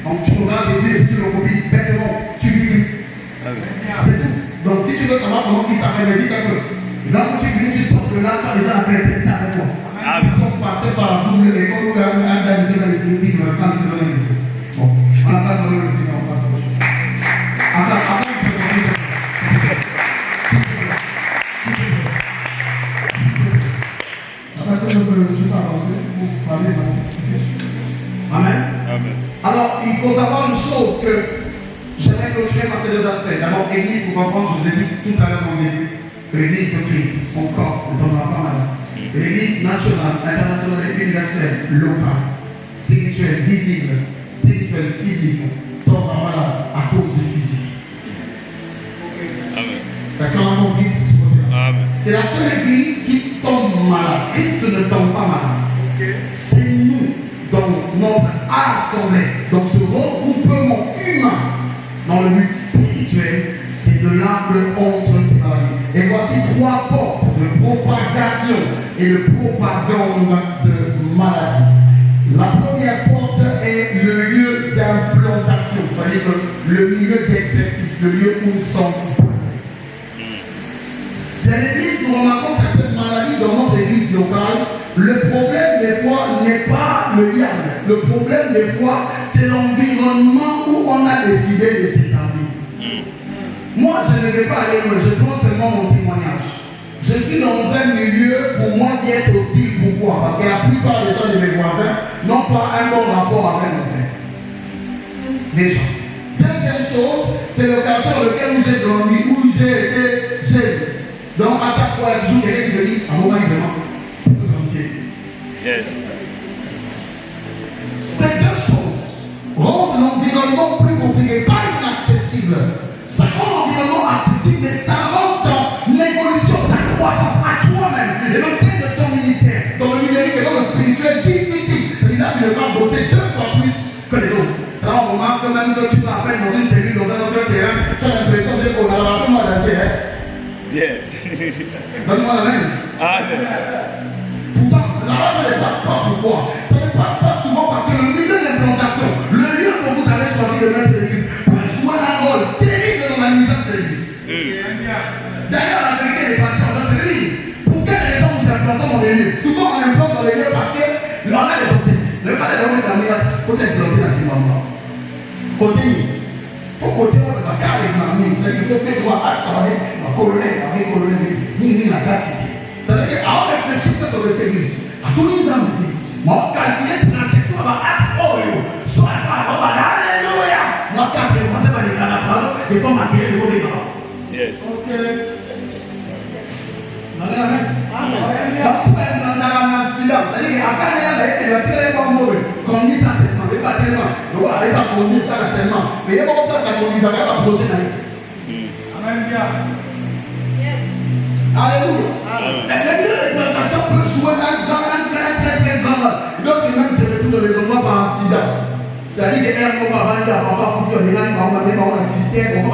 Donc tu regardes Jésus et tu le copies bêtement. Tu vis Christ. C'est tout. Donc si tu veux savoir comment Christ a fait, médite un peu. Là où tu finis, tu sors de là, tu as déjà la paix avec toi. Ils sont passés par la double école où un gars était dans les séries, il m'a pas dit de donner. Bon, on n'a pas donné le Seigneur, on passe à autre chose. Attends, parce que je peux avancer pour parler maintenant. Amen. Amen. Alors, il faut savoir une chose que j'aimerais clôturer par ces deux aspects. D'abord, Église, pour comprendre, je vous ai dit tout à l'heure dans le début, que l'Église de Christ, son corps, ne tombera pas malade. L'Église nationale, internationale et universelle, locale, spirituelle, visible, spirituelle, physique, tombera malade à cause du physique. Amen. Parce qu'on a compris ce côté-là. Amen. C'est la seule Église qui tombe malade. Christ ne tombe pas malade. C'est nous, dans notre assemblée, dans ce regroupement humain, dans le but spirituel, c'est de là que entre ces maladies. Et voici trois portes de propagation et de propagande de maladies. La première porte est le lieu d'implantation, c'est-à-dire que le milieu d'exercice, le lieu où nous sommes placés. Dans l'église, nous remarquons certaines maladies dans notre église locale. Le problème des fois n'est pas le diable. Le problème des fois, c'est l'environnement où on a décidé de s'établir. Moi, je ne vais pas aller loin, je prends seulement mon témoignage. Je suis dans un milieu pour moi qui est hostile. Pourquoi? Parce que la plupart des gens de mes voisins n'ont pas un bon rapport avec mon père. Déjà. Deuxième chose, c'est le quartier dans lequel j'ai grandi, où j'ai été jeune. Donc à chaque fois, il y a toujours quelqu'un qui se dit, à un moment, il demande. Yes. Ces deux choses rendent l'environnement plus compliqué, pas inaccessible. Ça rend l'environnement accessible, mais ça rentre dans l'évolution de ta croissance à toi-même. Et donc c'est de ton ministère, dans le numérique et dans le spirituel, difficile. Là, tu devras bosser 2 fois plus que les autres. Ça va, on remarque que même que tu t'appelles dans une cellule, dans un autre terrain, tu as l'impression de dire, oh là là, donne-moi d'agir, hein. Yeah. Donne-moi la même. Amen. Pourtant, là-bas, ça ne passe pas. Pourquoi? Ça ne passe pas souvent parce que le milieu d'implantation, le lieu que vous avez choisi de mettre l'église, peut jouer un rôle terrible dans la nuisance de l'église. D'ailleurs, la vérité des pasteurs, c'est le livre. Pour quelle raison nous implantons dans les lieux? Souvent, on implante dans les lieux parce que l'on a des objectifs. Le cas de l'homme est amené à côté implanter la timbre. Côté il faut côté on va carrer la mine. C'est-à-dire qu'il faut peut-être voir axe avec la colonne, ni la carte. C'est-à-dire qu'à réfléchir sur le service, à tous les hommes, moi, calculer pour un secteur à axe oil, soit à alléluia. Moi, quand les Français vont déclarer pardon, les femmes attirent le côté là. Yes. Ok. Amen. Donc, tu vas être dans la silence. C'est-à-dire qu'après, il va tirer les bambous. Conduis ça seulement, il va tellement. Il va conduire ça seulement. Mais il va pas place à conduire, il va pas projet dans Amen. Yes. Alléluia. Le milieu de plantation peut jouer un très grand rôle. D'autres même se retrouvent dans les endroits par accident. C'est-à-dire que un moment avant qu'il y a papa pour faire des gens, on va dire on a tisté, on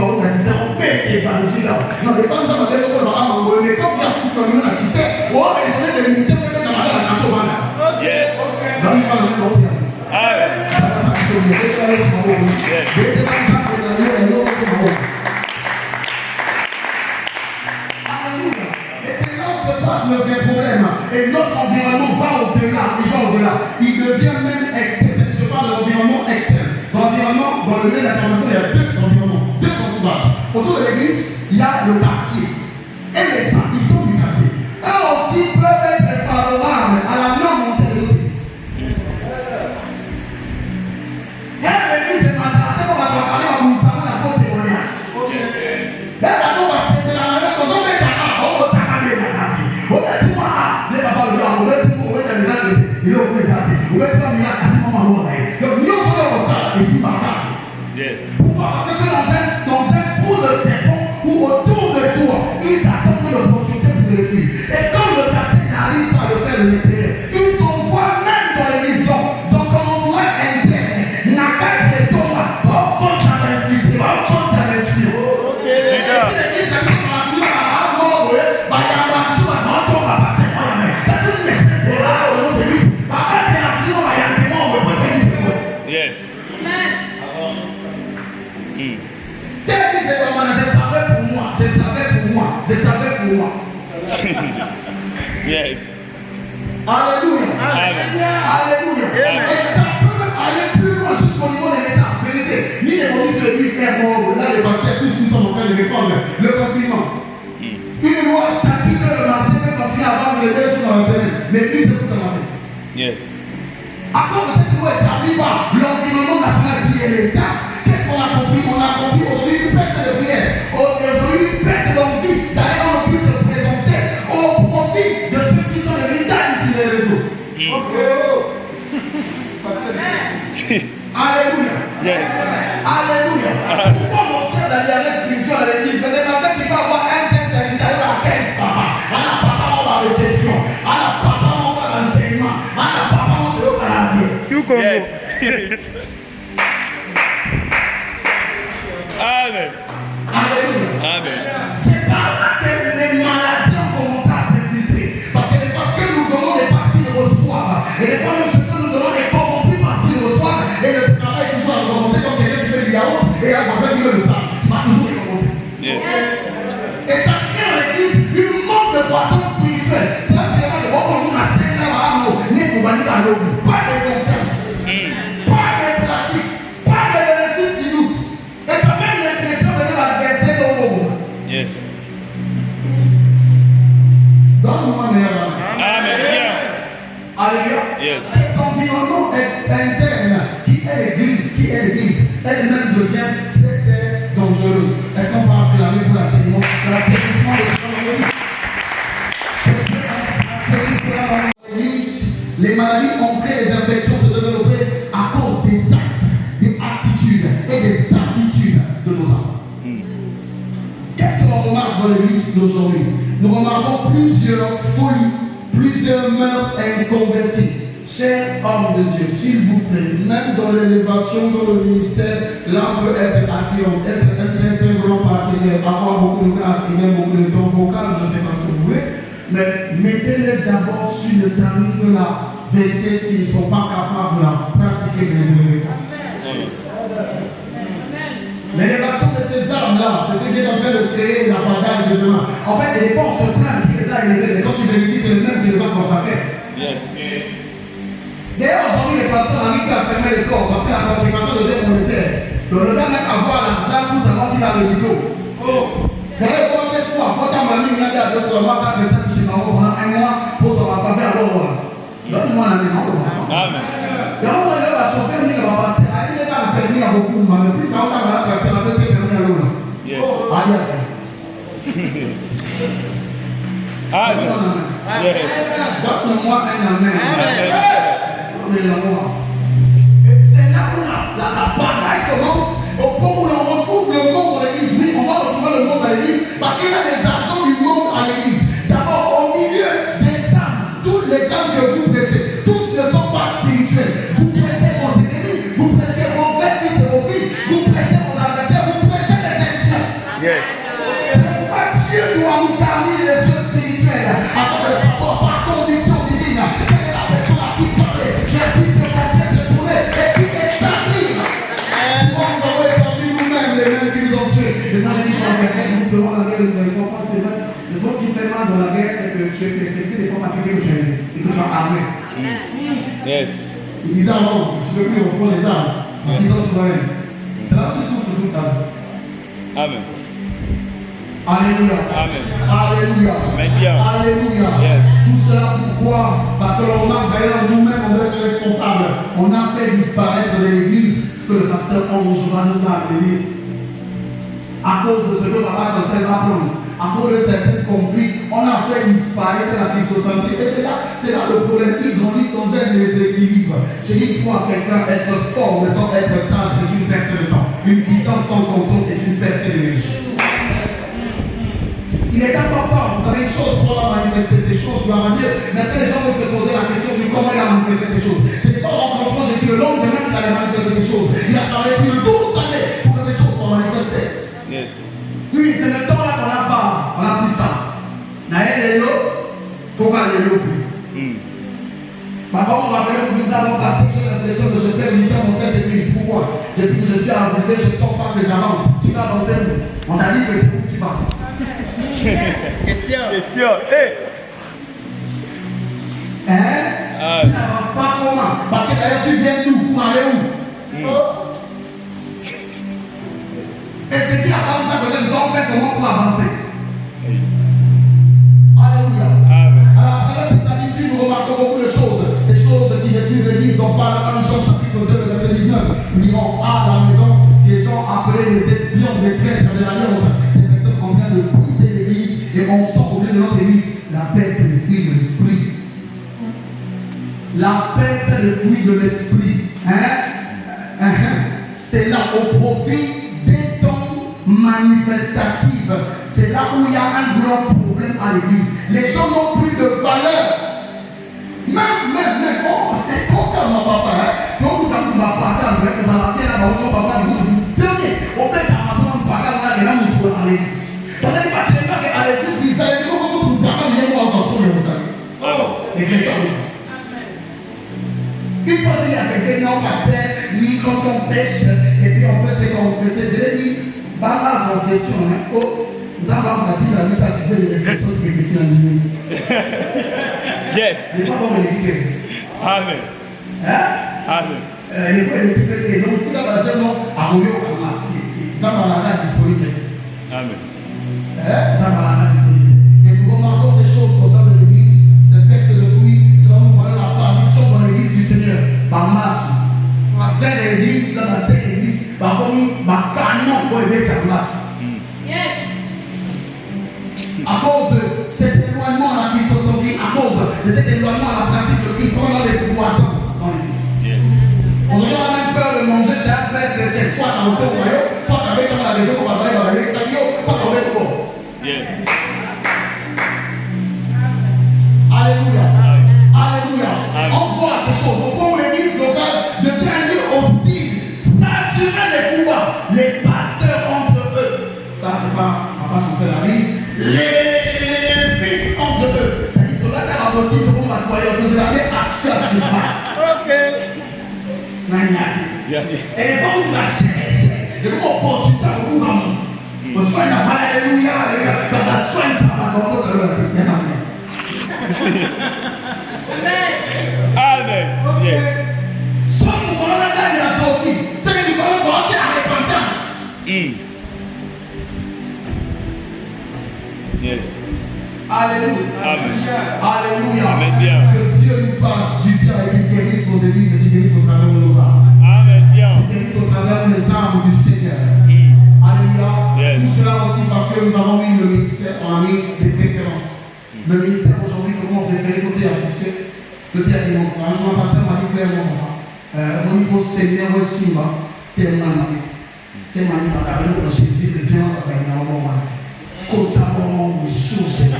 pète l'évangile. Non, les femmes ont dit qu'on va m'envoyer, mais quand il y a tout le monde à tisté, oh, ils ont des militaires qui ont la campagne. Yes. Amen. Et c'est là où se passe le vrai problème. Et notre environnement va au-delà. Il devient même externe. Je parle de l'environnement externe. Dans l'environnement, dans le milieu de l'intervention, il y a 2 environnements, 2 entourages. Autour de l'église, il y a le quartier. Et les habitants du quartier. Eux aussi peuvent être favorables à la non-montée de nos églises. Il y a l'église, c'est matin, on va parler à mon salon, la faute témoignage. Là, on va se faire la main, on va mettre on va s'accaler la quartier. On va dire, les papas le disent, on va dire, on va dire, il est au plus exact. On va dire, donc, nous faisons ça ici par là. Yes. Pourquoi? Parce que tu es dans un trou de serpent où autour de toi, ils attendent l'opportunité Yes. Tel que je savais pour moi, je savais pour moi, je savais pour moi. Yes. Alléluia. Amen. Alléluia. Et ça peut même aller plus loin jusqu'au niveau de l'État. Vérité. Ni les motifs de l'Église, là, les pasteurs, tous ils sont en train de répondre le confinement. Une loi statue que le marché peut continuer à vendre les 2 jours dans la semaine. L'Église est tout en fait. Yes. À cause de cette loi établie par l'environnement national qui est l'État, qu'est-ce qu'on a compris? On a compris aujourd'hui une perte de prière. Aujourd'hui une perte d'envie d'aller dans le culte présentiel au profit de ceux qui sont devenus dingues sur les réseaux. Alléluia. Yes. Alléluia. Pourquoi mon frère d'alliance spirituelle à l'église? Parce que tu peux avoir un seul serviteur à 15 papas. À la papa, on va à la réception. À la papa, on va à l'enseignement. À la papa, on va à la vie. Tout comme yes. Amen. Alléluia. Amen. C'est par là que les maladies ont commencé à s'infiltrer. Parce que nous donnons des pastilles reçoivent. Et des fois, nous donnons des corrompus pastilles reçoivent. Et le travail est toujours à recommencer comme quelqu'un qui fait du yaourt et un voisin qui veut le sang. Tu vas toujours recommencer. Yes. Et ça crée dans l'église une manque de croissance spirituelle. C'est là que tu regardes que bon, on dit la scène là, pas de confiance, pas de pratique, pas de bénéfice du doute. Et tu as même l'impression de l'adversaire au monde. Yes. Donne-moi meilleur. Amen. Alléluia. Yes. Cet environnement interne qui est l'église, elle-même devient très très dangereuse. Est-ce qu'on va acclamer pour l'assainissement de l'église? Les maladies entrées, les infections se développaient à cause des actes, des attitudes et des habitudes de nos âmes. Qu'est-ce que l'on remarque dans l'église d'aujourd'hui? Nous remarquons plusieurs folies, plusieurs mœurs inconverties. Chers hommes de Dieu, s'il vous plaît, même dans l'élévation, dans le ministère, cela peut être attirant, être un très très grand partenaire, avoir beaucoup de grâce et même beaucoup de temps vocal, je ne sais pas ce que vous voulez, mais mettez-les d'abord sur le terrain de la vérité s'ils ne sont pas capables de la pratiquer des éléments. L'élévation de ces armes-là, c'est ce qui est en train de créer la bataille de demain. En fait, des fois, on se plaint qui les a élevés, mais quand tu vérifies, c'est le même qui les a consacrés. Yes. D'ailleurs, aujourd'hui, les pasteurs arrivent à fermer les corps parce que la conséquence de dette monétaire. Donc, le gars n'a qu'à voir l'argent pour savoir qu'il a le diplôme. D'ailleurs, comment fait choix? Quand ta mamie, il a dit à Dieu, sur le mois, 4 5 chez Maro pendant 1 mois, pour son faveur, alors, donne-moi la main. Amen. Donc, on va chauffer, on va passer. Il est à permis à beaucoup de mais puis ça, on va passer, on va passer permis à l'eau. Yes. Amen. Yes. Donne-moi un amen. Amen. C'est là où la bataille commence, au point où l'on retrouve le monde dans l'église. Oui, on va retrouver le monde dans l'église parce qu'il y a des agents du monde à l'église. D'abord, au milieu des âmes, toutes les âmes que vous prêchez, tous ne sont pas spirituels. Vous prêchez vos ennemis, vous prêchez vos frères, fils et vos filles, vous prêchez vos adversaires, vous prêchez les esprits. Yes. C'est pourquoi Dieu doit nous garder les yeux spirituels afin de savoir par conviction divine quelle est la personne à qui parler, mais puis se montrer, se tourner et puis établir. On va établir nous-mêmes les mêmes qui nous ont tués. Les ennemis dans la guerre, nous devons la guerre, nous ne comprends pas, c'est vrai. Mais ce qui fait mal dans la guerre, c'est que tu es persécuté des fois par quelqu'un que tu as aimé et que tu as armé. Yes. Il disait avant, tu ne peux plus reprendre les armes parce qu'ils sont souverains. C'est là que tu souffres toute ta vie. Amen. Alléluia. Amen. Alléluia. Amen. Alléluia. Yes. Tout cela pourquoi? Parce que l'on a d'ailleurs nous-mêmes, on doit être responsables. On a fait disparaître de l'église ce que le pasteur Ange va nous amener. À cause de ce que Papa Chantal va prendre, à cause de certains conflits, on a fait disparaître la christocentrie. Et c'est là le problème. Ils grandissent dans un déséquilibre. Je dis qu'il faut à quelqu'un être fort mais sans être sage, c'est une perte de temps. Une puissance sans conscience est une perte d'énergie. Il est important, vous savez une chose, pour la manifester ces choses, vous allez dire, mais est-ce que les gens vont se poser la question sur comment il a manifesté ces choses? Ce n'est pas en rencontrant Jésus le lendemain qu'il a manifesté ces choses. Il a travaillé plus de 12 années pour que ces choses soient manifestées. Yes. Oui, c'est le temps là qu'on n'a pas, on n'a plus ça. Naël il faut qu'on ait plus. Maintenant, on va venir vous dire, parce que j'ai l'impression que je fais militaire dans cette église. Depuis que je suis arrivé, je sens pas que j'avance. Tu vas avancer où? On t'a dit que c'est où tu vas. Question. Hey. Hein? Tu n'avances pas comment? Parce que d'ailleurs, tu viens d'où? Pour aller où? Et ce qui avance à côté de toi, on fait comment pour avancer? Alléluia. Amen. Alors, à travers cette attitude, nous remarquons beaucoup de choses. Ces choses qui détruisent l'église, dont parle 1 Jean chapitre 2, verset 19. Nous dirons à la maison qu'ils sont appelés les espions, des traîtres de l'alliance. Ces personnes sont en train de briser l'église et on sent au milieu de notre église la perte des fruits de l'esprit. La perte des fruits de l'esprit. C'est là au profit des dons manifestatifs. C'est là où il y a un grand problème à l'église. Les gens n'ont plus de valeur. Même, c'est pas comme mon papa. Donc, vous avez ma papa, vous avez la bien là, mon papa, vous avez on peut amasser mon papa, on a des gens qui à l'église. Parce que tu n'es pas qu'à l'église, vous savez, comment vous papa vient voir en son vous savez. Les chrétiens, oui. Une fois, il y a quelqu'un, non, pasteur, oui, quand on pêche, et puis on peut se confesser, je l'ai dit, pas mal de confession, nous avons bâti la mise à pied de réception des petits animaux. Yes. Les fois, on l'équipe. Amen. Amen. Les fois, l'équipe est non, si tu as la seule non, à Royo, dans la case disponible. Amen. Dans la case disponible. Et nous remarquons ces choses au sein de l'église, cette perte de fruits, c'est là où nous voyons l'apparition dans l'église du Seigneur, par masse. La frère l'église, dans la seule église, par contre, par canon pour aider ta masse. Yes. À cause de cet éloignement à la Christosophie, à cause de cet éloignement à la pratique de Christ, on a des poissons dans l'église. Yes. On a même peur de manger chez un frère chrétien, soit dans le royaume, soit avec dans la maison qu'on va aller dans l'église, soit dans le bon. Yes. Alléluia. Alléluia. Amen. On voit ces choses. Au point où l'église locale devient un lieu hostile, saturé des combats. Les pasteurs entre eux. Ça, c'est pas sur la vie. Les fils entre eux. C'est-à-dire que là, quand la moitié de vous m'attoyer, vous allez action à ce qui passe. Ok. Et les femmes, vous la cherchez. Et comme opportunité à beaucoup dans le monde. Vous soignez la parole, alléluia, alléluia. Quand la soigne, ça va dans votre rôle. Amen. Yes. Soit nous voulons la dernière sortie. C'est que nous voulons volonté à la repentance. Yes. Alléluia. Amen. Alléluia. Amen bien. Que Dieu nous fasse du bien et qu'il guérisse nos églises et qu'il guérisse au travers de nos âmes. Amen bien. Qu'il guérisse au travers des âmes du Seigneur. Alléluia. Yes. Tout cela aussi parce que nous avons mis le ministère, on a mis des préférences. Le ministère aujourd'hui, comment on préfère côté à succès, côté à démonstrer. Un jour, un pasteur m'a dit clairement, au niveau Seigneur aussi, tellement de Jésus, de Dieu, comme ça, on vous soucie.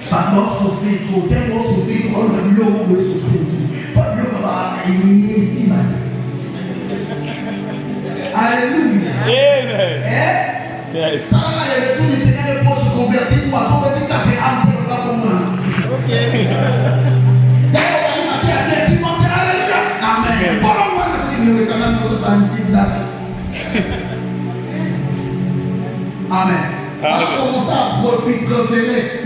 Pas de souffrir trop, tellement souffrir, on a le monde de souffrir tout. Pas de l'eau, ici, alléluia. Amen. Yes. Ça va aller le tour du Seigneur et pour se convertir, pour se convertir, tu as fait âme, tu vas comprendre. Ok. D'ailleurs, on a dit à Dieu, tu montes, alléluia. Amen. Bon, on va le quand même dans cette intimidation. Amen. On a commencé à profiter,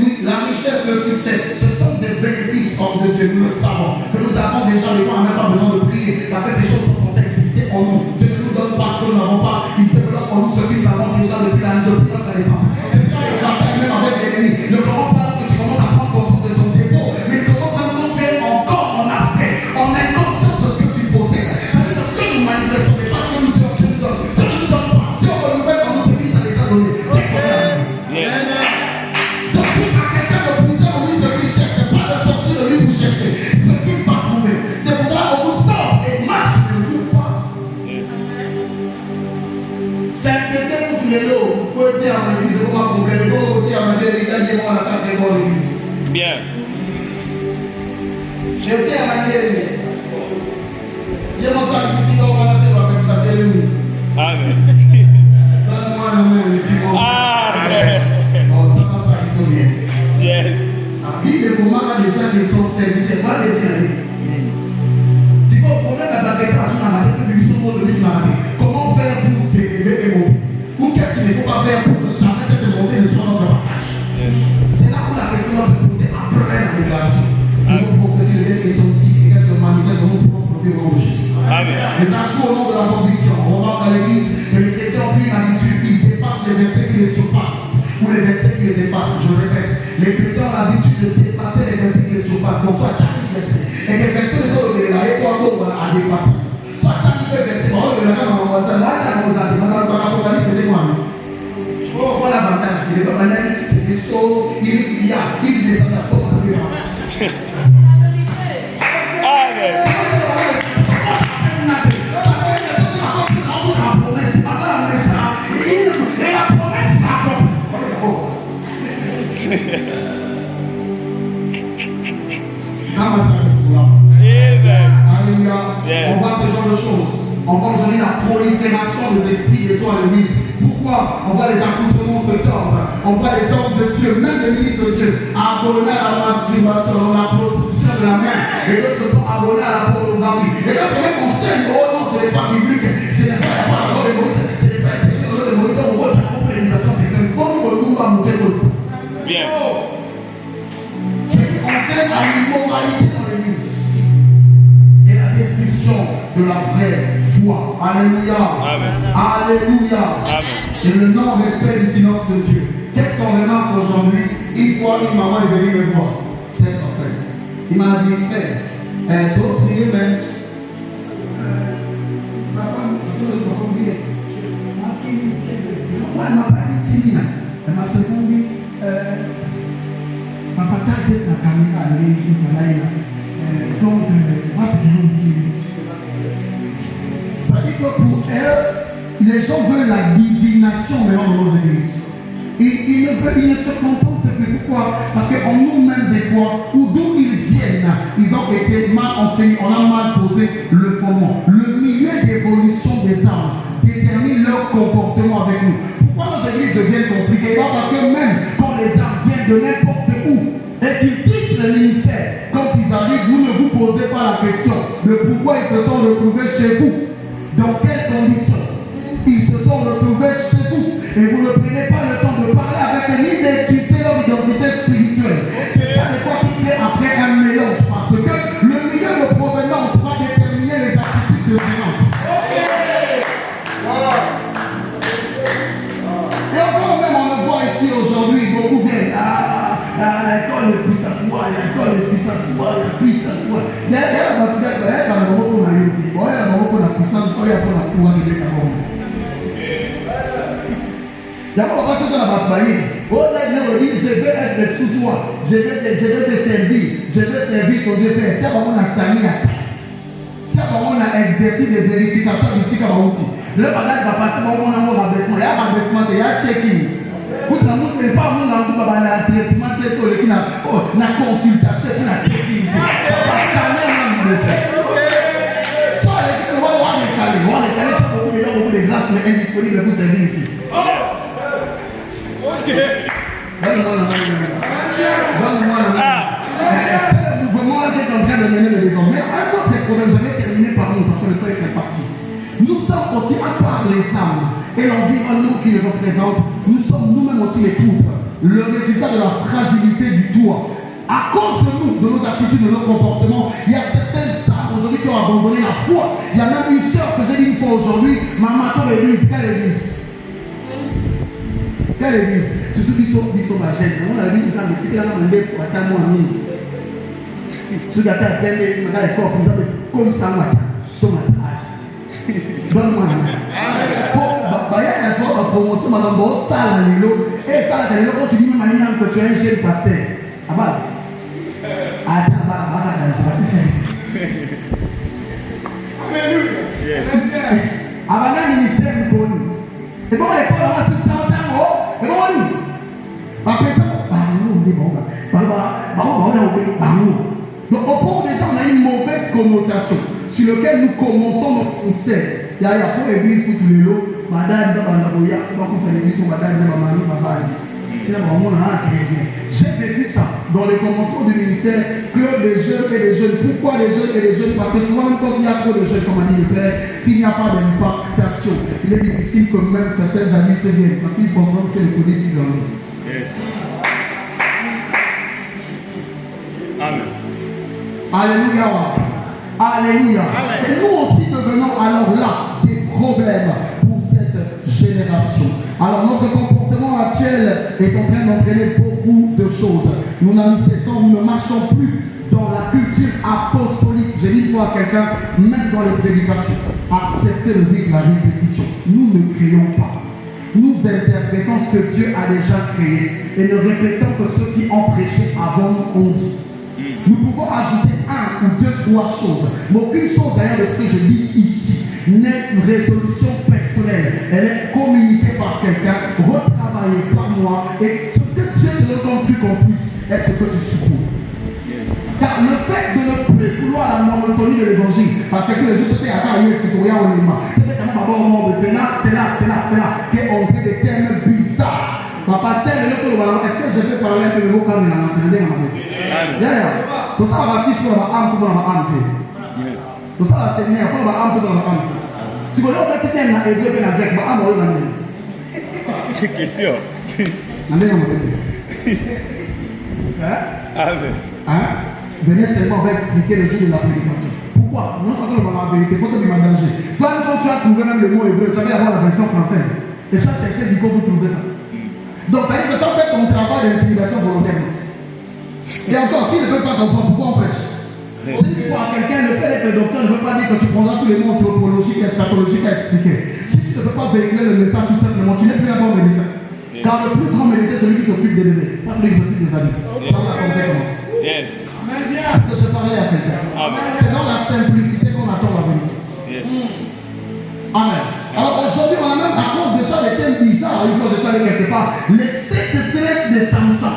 oui, la richesse, le succès, ce sont des bénéfices hors de Dieu, nous le savons. Que nous avons déjà, les gens n'ont même pas besoin de prier, parce que ces choses sont censées exister en nous. Dieu ne nous donne pas ce que nous n'avons pas, il développe en nous ce que nous avons déjà depuis notre naissance. C'est ça le bataille même avec l'ennemi. Ne commence pas lorsque tu commences à prendre conscience de ton dépôt, mais commence même quand tu es encore en abstrait, en inconscience de ce que tu possèdes. Ça veut dire ce que nous manifestons, mais parce que nous te le donne. Dieu ne nous donne pas. Dieu renouvelle en nous ce qu'il nous a déjà donné. Donc, il a quelqu'un de prison, oui, ce qu'il cherche, c'est pas de sortir de lui pour chercher. Ce qu'il va trouver. C'est pour cela qu'on vous sort et marche, ne le trouve pas. C'est un côté pour tous les lots. Vous pouvez dire à l'église, c'est pas un problème. Vous pouvez dire à l'église, il y a des gens à la carte de l'église. Bien. J'ai été à la télé. J'ai mon sac ici, on va lancer la petite télé. Amen. Donne-moi un mot, les petits mots. Amen. On dit pas ça, ils sont bien. Yes. La Bible est comment les gens qui sont serviteurs, pas les serviteurs. Si vous prenez la baguette, ça va tout dans la tête. pas faire pour que jamais cette montée ne soit notre partage. C'est là où la question va se poser après la révélation. Nous prophéties deviennent authentiques et qu'est-ce que manifeste nous pouvons profiter au nom de Jésus. Les achats au nom de la conviction. On remarque dans l'église que les chrétiens ont pris une habitude, ils dépassent les versets qui les surpassent ou les versets qui les effacent. Je le répète, les chrétiens ont l'habitude de dépasser les versets qui les surpassent. Donc soit tant qu'ils versets. Et les versets les autres, les laïcs, toi, à dépasser. Soit tant qu'ils versets, moi, je vais la caméra, moi, ça, là, quand vous avez, dans l'Apocalypse, c'était quoi? Voilà l'avantage. Il est comme un ami, c'est des sauts, il descend la porte. Amen. Alléluia. On voit ce genre de choses. On voit aujourd'hui la prolifération des esprits des soins à l'église. Pourquoi? On voit les accoutrements se tordre. On voit les hommes de Dieu, même les ministres de Dieu, abonnés à la masturbation, à la prostitution de la main. Et d'autres sont abonnés à la pornographie. Et d'autres même enseignent, oh non, ce n'est pas biblique, ce n'est pas la loi de Moïse, ce n'est pas la loi de Moïse, on voit la propre éducation sexuelle. Comme nous retrouvons à monter l'autre. Bien. Ce qui entraîne à l'immoralité dans l'église. Et la destruction de la vraie foi. Alléluia. Amen. Alléluia. Amen. Et le non-respect du silence de Dieu. Qu'est-ce qu'on remarque aujourd'hui? Une fois, une maman est venue me voir. J'étais prophète. Il m'a dit, Père, tu vas prier, mais elle m'a pas dit Timina. Elle m'a seulement dit, papa, t'as dit la caméra, elle est ici, elle est là. Donc, ça dit que pour elle, les gens veulent la divination maintenant dans nos églises. Ils ne se contentent que pourquoi? Parce qu'en nous-mêmes, des fois, ou d'où ils viennent, ils ont été mal enseignés, on a mal posé le fondement. Le milieu d'évolution des âmes détermine leur comportement avec nous. Pourquoi nos églises deviennent compliquées? Parce que même quand les âmes viennent de n'importe où et qu'ils quittent le ministère, quand ils arrivent, vous ne vous posez pas la question de pourquoi ils se sont retrouvés chez vous. Dans quelles conditions ils se sont retrouvés chez vous. Et vous ne prenez pas le temps de parler avec eux ni d'étudier leur identité spirituelle. C'est ça des fois qui crée après un mélange. Parce que le milieu de provenance va déterminer les attitudes de violence. Et encore même on le voit ici aujourd'hui, beaucoup viennent. L'école est plus s'asseoir, l'école est plus s'asseoir, il y a plus s'asseoir. Il y a la puissance, il y a la pouvoir de l'école. D'abord, on va se faire la bataille. Je vais être sous toi. Je vais te servir. Je vais servir ton Dieu Père. Tiens, on a tamé à ta. Tiens, on a exercice de vérification ici comme un outil. Le bagage va passer, on a un rabaissement. Il y a un rabaissement, il y a un check-in. Vous n'avez pas un traitement sur la consultation, la check-in. On a beaucoup de grâce, mais indisponible pour servir ici. C'est le mouvement qui est en train de mener le désormais. Un autre problème, je vais terminer par nous parce que le temps est parti. Nous sommes aussi, à part les âmes et l'environnement qui les représente, nous sommes nous-mêmes aussi les poutres. Le résultat de la fragilité du toit. À cause de nous, de nos attitudes, de nos comportements, il y a certaines âmes aujourd'hui qui ont abandonné la foi. Il y a même une sœur que j'ai dit une fois aujourd'hui, maman, quelle église, quelle église? Quelle église? Surtout biso magène. On a vu nous avons dit là dans le fois à moi ami. Ce gars a appelé madame fort pour ça comme ça matin. Son matage. Donne-moi. Pour bah il y a toi promotion madame bo ça lilo et ça là quand tu dis même manière que tu es un jeune pasteur. Abal. Ah ça va je sais c'est. Alléluia. Yes. Abana ministère connu. Et bon les fois on a sur ça et bon après ça donc au point déjà on a une mauvaise connotation sur lequel nous commençons notre ministère. Il y a pour l'église pour tous les lots madame l'église pour madame c'est là vraiment très bien. J'ai vécu ça. dans les conventions du ministère, club des jeunes et des jeunes. Pourquoi les jeunes et les jeunes? Parce que souvent, quand il y a trop de jeunes, comme a dit le père, s'il n'y a pas d'impactation, il est difficile que même certains adultes viennent. Parce qu'ils pensent que c'est le Covid qui gagne. Yes. Amen. Alléluia. Alléluia. Et nous aussi devenons alors là des problèmes pour cette génération. Alors notre comportement actuel est en train d'entraîner beaucoup de choses. Nous n'en cessons, nous ne marchons plus dans la culture apostolique. J'ai dit une fois à quelqu'un, même dans les prédications, acceptez le vivre la répétition. Nous ne créons pas. Nous interprétons ce que Dieu a déjà créé et ne répétons que ceux qui ont prêché avant ont dit. Nous pouvons ajouter un ou deux, trois choses. Mais aucune chose d'ailleurs de ce que je dis ici n'est une résolution personnelle. Elle est communiquée par quelqu'un, retravaillée par moi. Et ce que Dieu te donne comme truc en plus est ce que tu supportes. Car le fait de ne plus vouloir la monotonie de l'évangile, parce que les gens étaient à carrière, c'est pour rien au lima. C'est là, qui est entré des termes bizarres. Ma pasteur, est-ce que je peux parler un peu de vos caméras? Tout ça va afficher dans ma âme, tout dans ma âme. Tout ça va s'énerver, tout dans ma âme, tout dans ma âme. Si vous voulez, on va dire que hébreu et la grecque, ma âme, on va dire. Quelle question? Hein? Venez seulement, on va expliquer le jour de la prédication. Pourquoi? Non seulement dans la vérité, quand on demande danger. Toi, quand tu as trouvé même le mot hébreu, tu vas avoir la version française. Et tu as cherché du coup pour trouver ça. Donc, ça veut dire que tu as fait ton travail d'intimidation volontairement. Et encore, s'il ne peut pas comprendre, pourquoi on prêche? Si tu vois à quelqu'un, le fait d'être docteur ne veut pas dire que tu prendras tous les mots anthropologiques et psychologiques à expliquer. Si tu ne peux pas véhiculer le message tout simplement, tu n'es plus un bon médecin. Car le plus grand médecin, c'est celui qui s'occupe des bébés, pas celui qui s'occupe des adultes. Ça va comme ça commence. Yes. Est-ce que je parlais à quelqu'un? C'est dans la simplicité qu'on attend la vérité. Yes. Amen. Alors aujourd'hui, on a même à cause de ça des thèmes bizarres. Une fois je suis allé quelque part, les 7 tresses de Samson.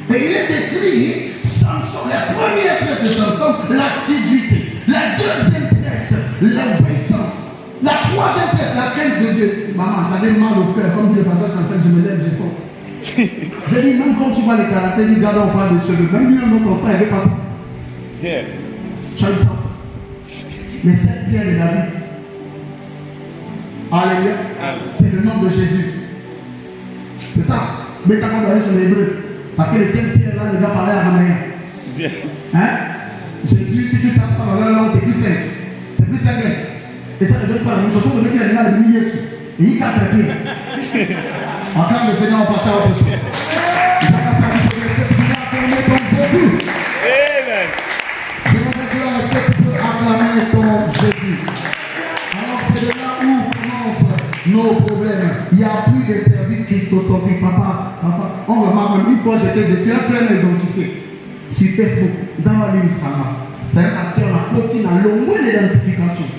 Et il est écrit, Samson, la première tresse de Samson, la séduité. La deuxième tresse, l'obéissance. La troisième tresse, la crainte de Dieu. Maman, j'avais mal au cœur. Comme dit le passage chanson, je me lève, je sors. J'ai dit, même quand tu vois les caractères, il garde on parle de cheveux. Même lui, dans son sang, il avait pas ça. Tu as eu ça. Les 7 pierres de David. Alléluia. C'est le nom de Jésus. C'est ça. Mais t'as pas sur l'hébreu. Parce que les 7 pierres là, les gars parlaient araméen. Hein? Jésus, si tu tapes ça dans leur langue, c'est plus simple. C'est plus simple. Et ça ne donne pas la même chose. Le mec, il a le milieu dessus. Et il capte les pieds. En tant que Seigneur, on passe à autre chose. Il va passer à autre chose. Est-ce que tu peux acclamer ton Jésus? Amen. Je vous déclare, est-ce que tu peux acclamer ton Jésus? Alors, c'est de là où commencent nos problèmes. Il n'y a plus de service christocentrique. Papa, on remarque même une fois, j'étais dessus, un frère m'a identifié sur Facebook. Zawali Sama. C'est un pasteur, on a continué à longuer l'identification.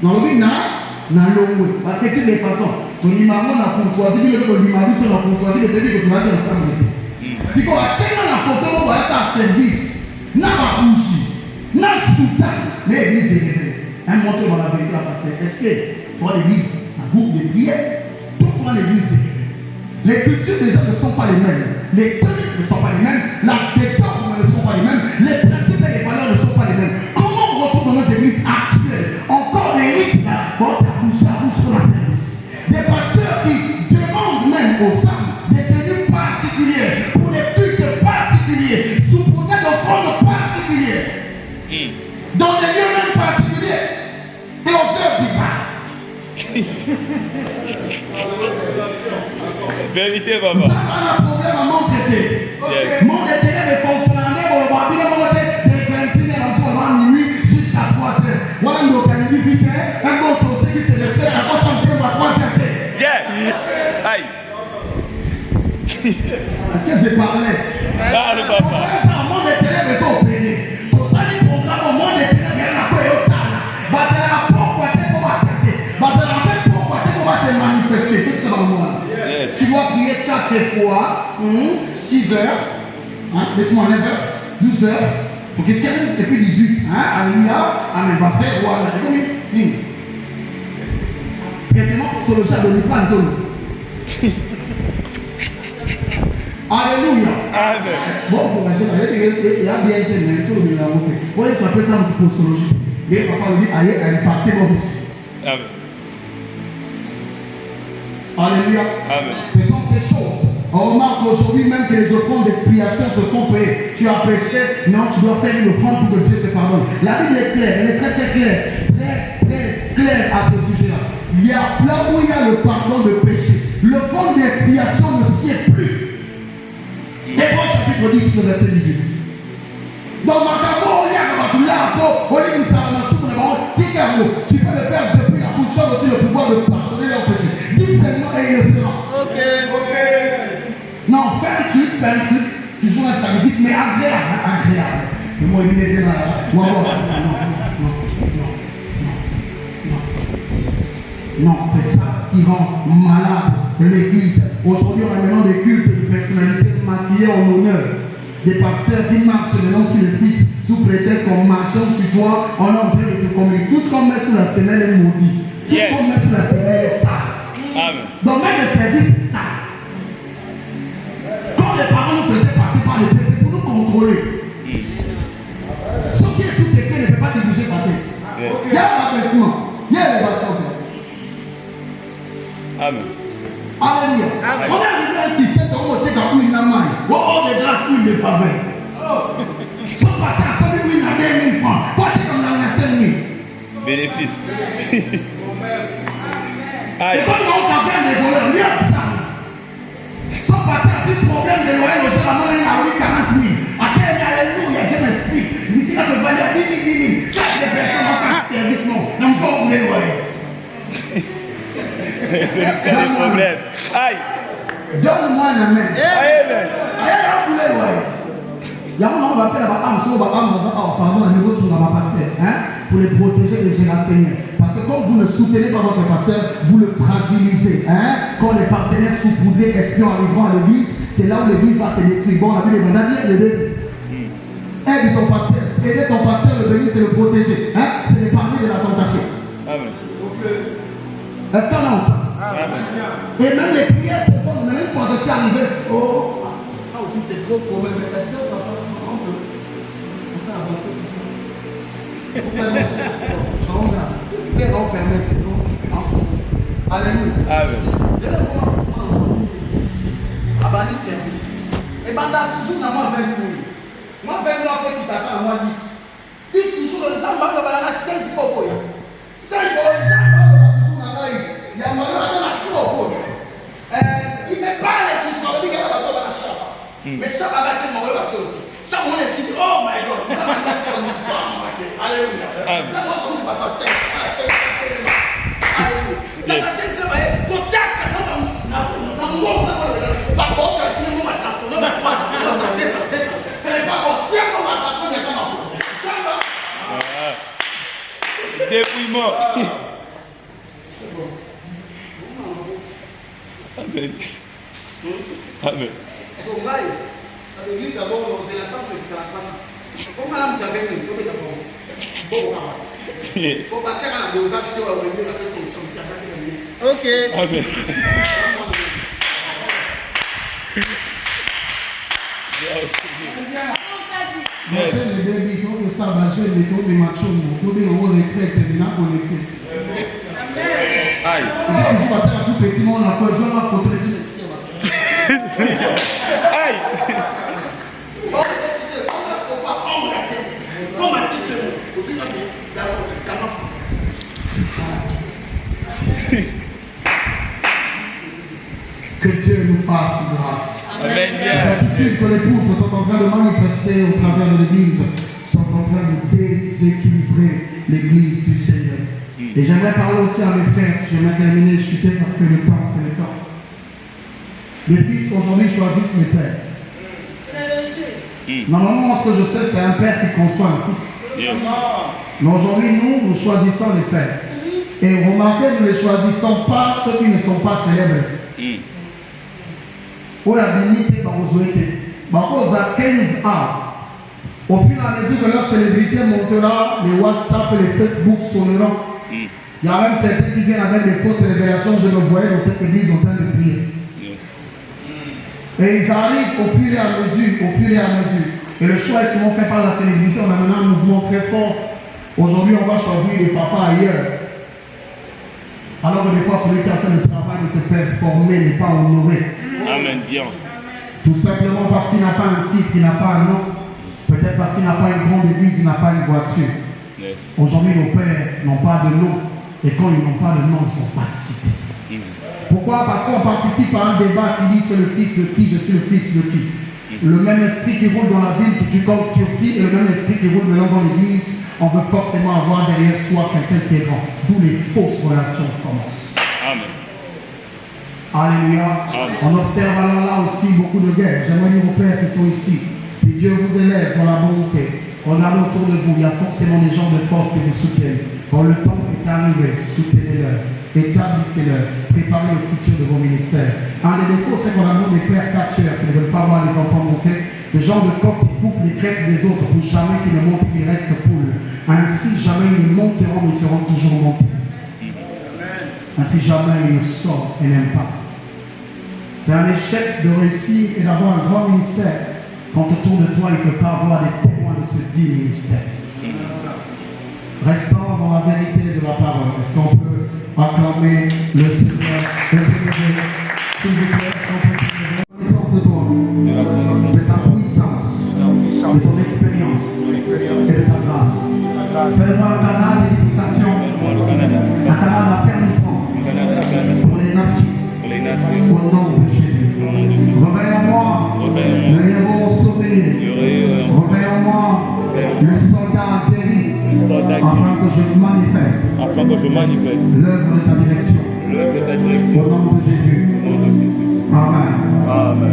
Dans le but, parce que de toutes les façons, ton numéro a courtoisie, ton numéro sur la courtoisie, de te dire que tu vas être ensemble. Si on a tellement la photo, on va faire service. N'a pas bougie, n'a soutane, mais l'église de réveil. Un montre dans la vérité, parce que est-ce que toi, l'église, un groupe de prière, tout toi, l'église de réveil. Les cultures déjà ne sont pas les mêmes, les techniques ne sont pas les mêmes, la décor ne sont pas les mêmes, les principes et les valeurs ne sont pas les mêmes. Comment on retrouve dans nos églises actuelles encore des rites là, bon, ça bouge sur la service. Des pasteurs qui demandent même aux femmes des tenues particulières pour des cultes particuliers, sous projet d'offrandes particulières, dans des lieux même particuliers, et on fait bizarre. Vérité, papa. Ça va un problème à mon traité. Mon traité de fonctionnaire, on va bien monter des 21 ans minuit jusqu'à 3 heures. Voilà une localité, un bon société qui se respecte à cause d'un thème à 3 heures. Yeah. Aïe. Est-ce que j'ai parlé? Parle, papa. Ça, un monde de télé, mais sont payés. Pour ça, les programmes, au monde de télé, il y a un peu de temps. Bah, c'est la pourquoi t'es qu'on va traiter. Bah, c'est la même pourquoi t'es qu'on va se manifester. Qu'est-ce que dans le monde? Tu dois prier 4 fois, 6 heures, hein, mettez-moi 9 heures, 12 heures, pour que 15 et puis 18. Hein, alléluia, amen. Bah, c'est voilà. Traitement pour le chat de l'Ipan. Alléluia. Amen. Bon, pour la chaîne, il y a bien été, mais tout le monde. Oui, ça peut ça une postologie. Mais parfois, on dit, allez, elle partait bon ici. Amen. Alléluia. Amen. Ce sont ces choses. On remarque aujourd'hui même que les offrandes d'expiation se font payer. Tu as péché, non, tu dois faire une offrande pour que Dieu te pardonne. La Bible est claire, elle est très très claire. Très claire à ce sujet-là. Il y a là où il y a le pardon de péché. L'offrande d'expiation ne s'y est plus. Hébreux chapitre 10, le verset 18. Dans ma camo, il y a tu peux le faire depuis la bouche, aussi le pouvoir de pardonner leurs péchés. Dis seulement et il le sera. Ok. Non, fais un truc, toujours un sacrifice, mais agréable. Le mot il est bien là. Non, c'est ça qui rend malade l'église. Aujourd'hui, on a maintenant des cultes de personnalités maquillées en honneur. Des pasteurs qui marchent maintenant sur le fils sous prétexte qu'on marchant sur toi, on est en train de te communiquer. Tout ce qu'on met sur la semelle est maudit. Tout ce qu'on met sur la semelle est sale. Amen. Donc même le service c'est ça. Quand les parents nous faisaient passer par le PC, c'est pour nous contrôler. Ce qui est sous quelqu'un ne peut pas diriger ta tête. Il y a l'abaissement, il y a l'élévation. Amen. Alléluia. On a arrivé à un système où on était dans une main. Oh, des grâces, une de faveur. Sans passer à 100 000, il y a 20 000 francs. Faut être comme dans la 5 000. Bénéfice. Et comme on t'appelle les voleurs, lui a ça. Sans passer à ce problème de loyer, le jour avant, il a eu 40 000. À quel alléluia, Dieu m'explique. Ici, il va dire 10 000. Qu'est-ce que les personnes ont ça service, non? Donc, on voulait loyer. C'est le problème. Aïe. Donne-moi la main. Amen. On voulait loyer. Il y a un moment où on va appeler la bataille, pardon, à niveau sur ma pasteur, pour les protéger des Seigneur. Parce que quand vous ne soutenez pas votre pasteur, vous le fragilisez. Quand les partenaires saupoudrés, espions arriveront à l'église, c'est là où l'église va se détruire. Bon, la Bible est bien l'aider. Aide ton pasteur. Aider ton pasteur, le bénir, c'est le protéger. C'est l'épargner de la tentation. Amen. Est-ce qu'on a ça? Amen. Et même les prières, c'est bon. Même quand je suis arrivé, ça aussi c'est trop commun. Mais est-ce que on peut avancer sur ça? On peut avancer. Grâce. Et on permet que nous ensuite. Alléluia. Amen. Je vais comment abandonner service. Et pendant toujours dans moi 25 000. Moi 20 000 fait qui t'attend à moi 10. 10 toujours dans le sang, on va 5 pour 5 pour il y a un moment où on a il ne fait pas les touches, on a dit qu'il y a un bateau dans la chambre. Mais ça va gâter mon rêve à sortir. Ça va me dire, oh my God, ça va gâter mon rêve. Alléluia. Ça va se faire pas 5, alléluia. Dans la 5, ça va être, ton tchèque, dans mon monde, pas pour calculer mon matrasse, on va 300, 200. Ce n'est pas pour tiens mon matrasse, on est comme un peu. Ça va. Dépouillement. Amen. Amen. C'est comme ça. À l'église, c'est la tente de 300. Comment là, vous avez fait tout le temps? Il faut parce qu'il y a des gens qui ont été la solution. Ok. Amen. Aïe. Tout petit monde a quoi? Je vais ma photo. Aïe. Que Dieu nous fasse grâce. Amen. Les attitudes que les poutres sont en train de manifester au travers de l'église sont en train de déséquilibrer l'église du Seigneur. Et j'aimerais parler aussi à mes frères, si j'aimerais terminer, chuter parce que le temps, c'est le temps. Les fils aujourd'hui choisissent les pères. Normalement, ce que je sais, c'est un père qui conçoit un fils. Yes. Mais aujourd'hui, nous choisissons les pères. Et remarquez, nous ne les choisissons pas ceux qui ne sont pas célèbres. Où la dignité dans vos autorités. Parce à 15 ans, au fur et à mesure que leur célébrité montera, les WhatsApp et les Facebook sonneront. Il y a même certains qui viennent avec des fausses révélations. Je me voyais dans cette église en train de prier. Yes. Et ils arrivent au fur et à mesure, au fur et à mesure. Et le choix est souvent fait par la célébrité. On a maintenant un mouvement très fort. Aujourd'hui, on va choisir les papas ailleurs. Alors que des fois, celui qui a fait le travail de te performer n'est pas honoré. Amen. Bien. Tout simplement parce qu'il n'a pas un titre, il n'a pas un nom. Peut-être parce qu'il n'a pas une grande église, il n'a pas une voiture. Yes. Aujourd'hui, nos pères n'ont pas de nom. Et quand ils n'ont pas de nom, ils ne sont pas cités. Pourquoi? Parce qu'on participe à un débat qui dit tu es le fils de qui, je suis le fils de qui. Le même esprit qui roule dans la ville, que tu comptes sur qui, et le même esprit qui roule maintenant dans l'église, on veut forcément avoir derrière soi quelqu'un qui est grand. D'où les fausses relations commencent. Amen. Alléluia. Amen. On observe alors là aussi beaucoup de guerres. J'aimerais dire aux pères qui sont ici, si Dieu vous élève dans la bonté, regardez autour de vous, il y a forcément des gens de force qui vous soutiennent. Quand le temps est arrivé, soutenez-leur, établissez-leur, préparez le futur de vos ministères. Un des défauts, c'est qu'on a des pères catcheurs qui ne veulent pas voir les enfants monter, des gens de coq qui coupent les crêtes des autres pour jamais qu'ils ne montent, qu'ils restent poules. Ainsi, jamais ils ne monteront, mais ils seront toujours montés. Ainsi, jamais ils ne sortent et n'aiment pas. C'est un échec de réussir et d'avoir un grand ministère quand autour de toi, il ne peut pas avoir des témoins de ce dit ministère. Restons dans la vérité de la parole. Est-ce qu'on peut acclamer le Seigneur, s'il vous plaît, la connaissance de toi, de ta puissance, de ton expérience et de ta grâce. Fais-moi un canal d'édification, un canal d'affermissement pour les nations, au nom de Jésus. Réveille en moi le héros sauvé. Réveille en moi le soldat guéri. Afin que je manifeste l'œuvre de ta direction. Au nom de Jésus. Amen. Amen.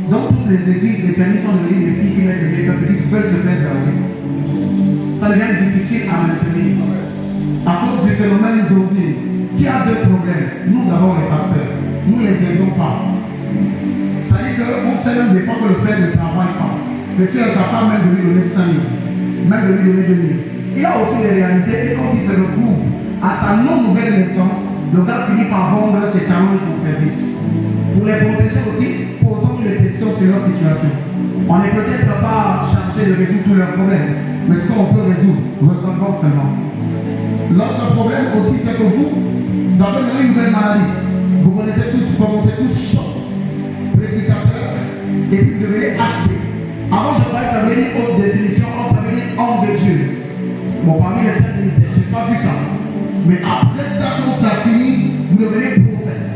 Dans toutes les églises, les permis sont devenus des filles qui mettent des make-up, qui veulent se faire garder. Ça devient difficile à maintenir. À cause du phénomène Zodi, qui a deux problèmes. Nous, d'abord, les pasteurs, nous ne les aidons pas. Ça dit qu'on sait même des fois que le frère ne travaille pas. Mais tu es capable même de lui donner 5 000, même de lui donner 2 000. Il y a aussi des réalités, et quand il se retrouve à sa non-nouvelle naissance, le gars finit par vendre ses talents et son service. Pour les protéger aussi, posons des questions sur leur situation. On n'est peut-être pas chargé de résoudre tous leurs problèmes, mais ce qu'on peut résoudre, résolvons seulement. L'autre problème aussi, c'est que vous avez une nouvelle maladie. Vous connaissez tous, vous commencez tous choc, prédicateur, et puis vous devenez HD. Avant, je parlais, ça veut dire haute définition, ça veut dire homme de Dieu. Bon, parmi les 7 ministères, je n'ai pas vu ça. Mais après ça, quand ça finit, vous devenez prophète.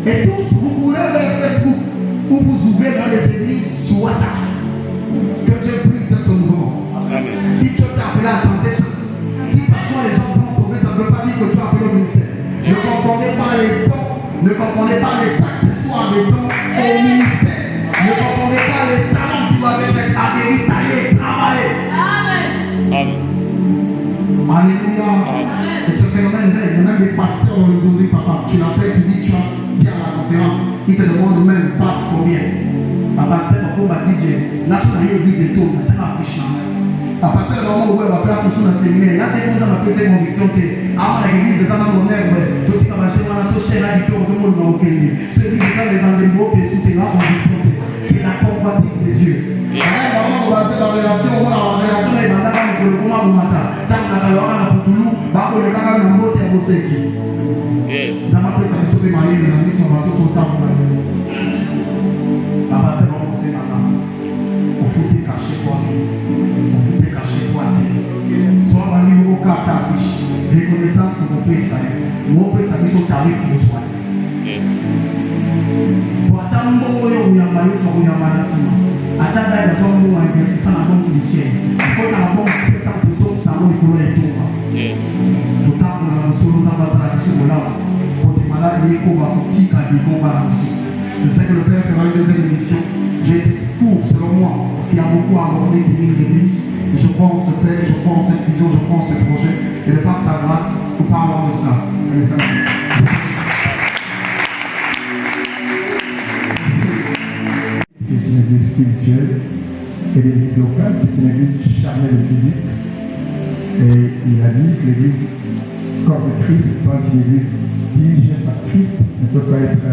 Et tous, vous courez vers Facebook, ou vous ouvrez dans les églises sur WhatsApp. Que Dieu brise ce mouvement. Si Dieu t'a appelé à chanter, chante. Si parfois les gens sont sauvés, ça ne veut pas dire que tu as appelé au ministère. Ne confondez pas les dons, ne confondez pas les accessoires des dons au ministère. Ne confondez pas les talents qui doivent être adhérés, taillés, travaillés. Amen. Alléluia. Et ce phénomène règne, même les pasteurs on nous dit, papa, tu l'appelles, tu dis, tu viens à la conférence, ils te demandent même pas combien. Un pasteur, on va dire, là, sur l'église et tout, tu as affiché. Un pasteur, on va voir la place où on a séminaire, il y a des gens qui ont fait convictions que, avant l'église, les gens ont l'air, tout ce qui va chez moi, ce cher là, tout le monde va au Kenya. Ce qui est dans les évangéliques, qui est la conviction, c'est la convoitise des yeux. On va faire la relation, on va la relation avec le matin, le moment où matin. Tant qu'on a la loi, on a tout le monde, on a le mot et on sait qui. Yes. Ça m'a fait ça, je suis marié, mais la mission va tout autant pour la pasteur va commencer maintenant. On faut te cacher quoi. On faut te cacher quoi. Soit on va lui au cas d'affiche. Reconnaissance pour mon pays, ça y est. Mon pays, ça y est, son tarif pour le soin. Yes. Pour attendre un peu, on y a mal, on y a mal. Attends, les gens vont investir dans la banque policière. Il faut que la banque policière tente de sauver ça, il faut les tours. Yes. Tout le temps, sur nos ambassades, sur le là, pour des malades, il y a des combats, des combats aussi. Je sais que le Père fera une deuxième émission. J'ai été court, selon moi, parce qu'il y a beaucoup à aborder qui vient de l'église. Et je crois en ce Père, je crois en cette vision, je crois en ce projet. Et de par sa grâce, il ne faut pas avoir de ça. C'est une église spirituelle et l'église locale, c'est une église charnelle et physique. Et il a dit que l'église corps de Christ doit être une église dirigée par Christ, ne peut pas être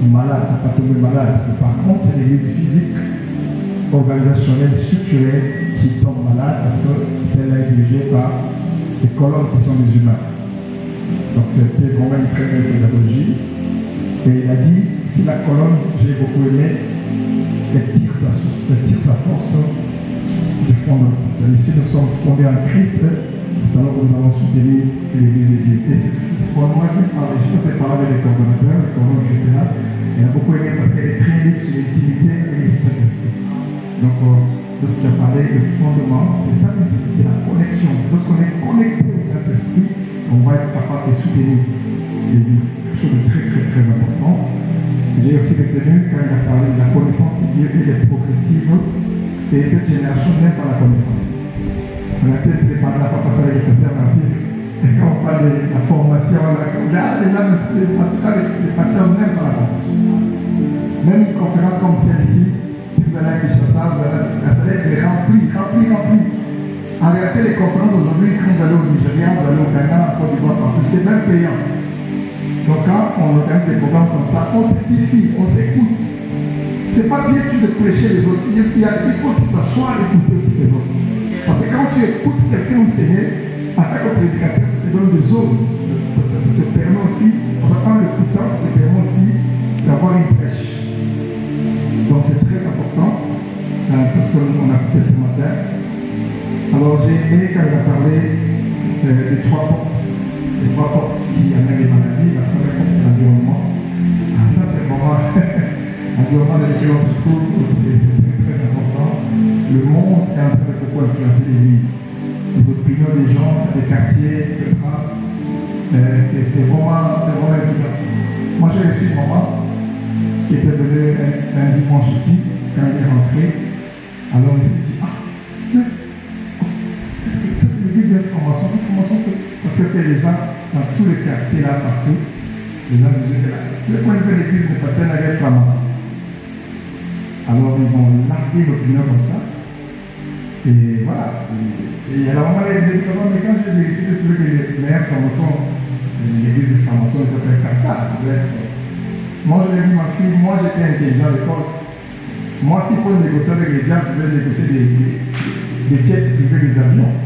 malade, n'a pas tombé malade. Par contre, c'est l'église physique, organisationnelle, structurée qui tombe malade parce que celle-là est dirigée par des colonnes qui sont des humains. Donc c'était vraiment une très belle pédagogie. Et il a dit, si la colonne, j'ai beaucoup aimé, elle tire sa source, elle tire sa force du fondement. C'est-à-dire si nous sommes fondés en Christ, c'est alors que nous allons soutenir l'église de Dieu. Et c'est pour moi qui parle, je peux parler avec les coordonnateurs, les coordonnateurs chrétiens. Elle a beaucoup aimé parce qu'elle est très libre sur l'intimité et le Saint-Esprit. Donc, lorsque tu as parlé de fondement, c'est ça l'intimité, la connexion. Lorsqu'on est connecté au Saint-Esprit, on va être capable de soutenir l'église. Quelque chose de très, très, très important. J'ai aussi retenu quand il a parlé de la connaissance de Dieu, elle est progressive. Et cette génération n'aime pas la connaissance. On a peut-être préparé la papa avec le pasteur Narcisse. Et quand on parle de la formation, là, déjà, en tout cas, les pasteurs n'aiment pas la formation. Même une conférence comme celle-ci, si vous allez à Kinshasa, ça va être rempli. En réalité, les conférences aujourd'hui, quand vous allez au Nigeria, vous allez au Ghana, en Côte d'Ivoire, partout, c'est même payant. Donc quand on organise des programmes comme ça, on s'édifie, on s'écoute. C'est pas bien de prêcher les autres. Il faut s'asseoir et écouter aussi les autres. Parce que quand tu écoutes quelqu'un enseigner, en tant que prédicateur, ça te donne des zones. Ça te permet aussi, en l'écoutant, ça te permet aussi d'avoir une prêche. Donc c'est très important, parce qu'on a écouté ce matin. Alors j'ai aimé quand il a parlé des trois portes. Les trois portes qui amènent les maladies. La première porte, c'est l'environnement. Ça, c'est vraiment l'environnement dans lequel on se trouve, c'est très très important. Le monde est en train de beaucoup influencer l'Église. Les opinions des gens, des quartiers, etc. C'est vraiment évident. Moi, j'ai reçu une maman qui était venue un dimanche ici, quand elle est rentrée. Alors, elle s'est dit, mais est-ce que ça, c'est l'église d'information? Parce que les gens, dans tous les quartiers, là, partout, les gens disaient que là, le point de vue de l'église de passer la guerre franc-maçon. Alors, ils ont largué l'opinion comme ça. Et voilà. Et alors, on m'a dit, mais quand j'ai vérifié, tu veux que les informations, l'église de formation, ils appellent comme ça doit être. Moi, je l'ai dit, ma fille, moi, j'étais intelligent à l'école. Moi, s'il faut négocier avec les diables, je vais négocier des jets privés, des avions.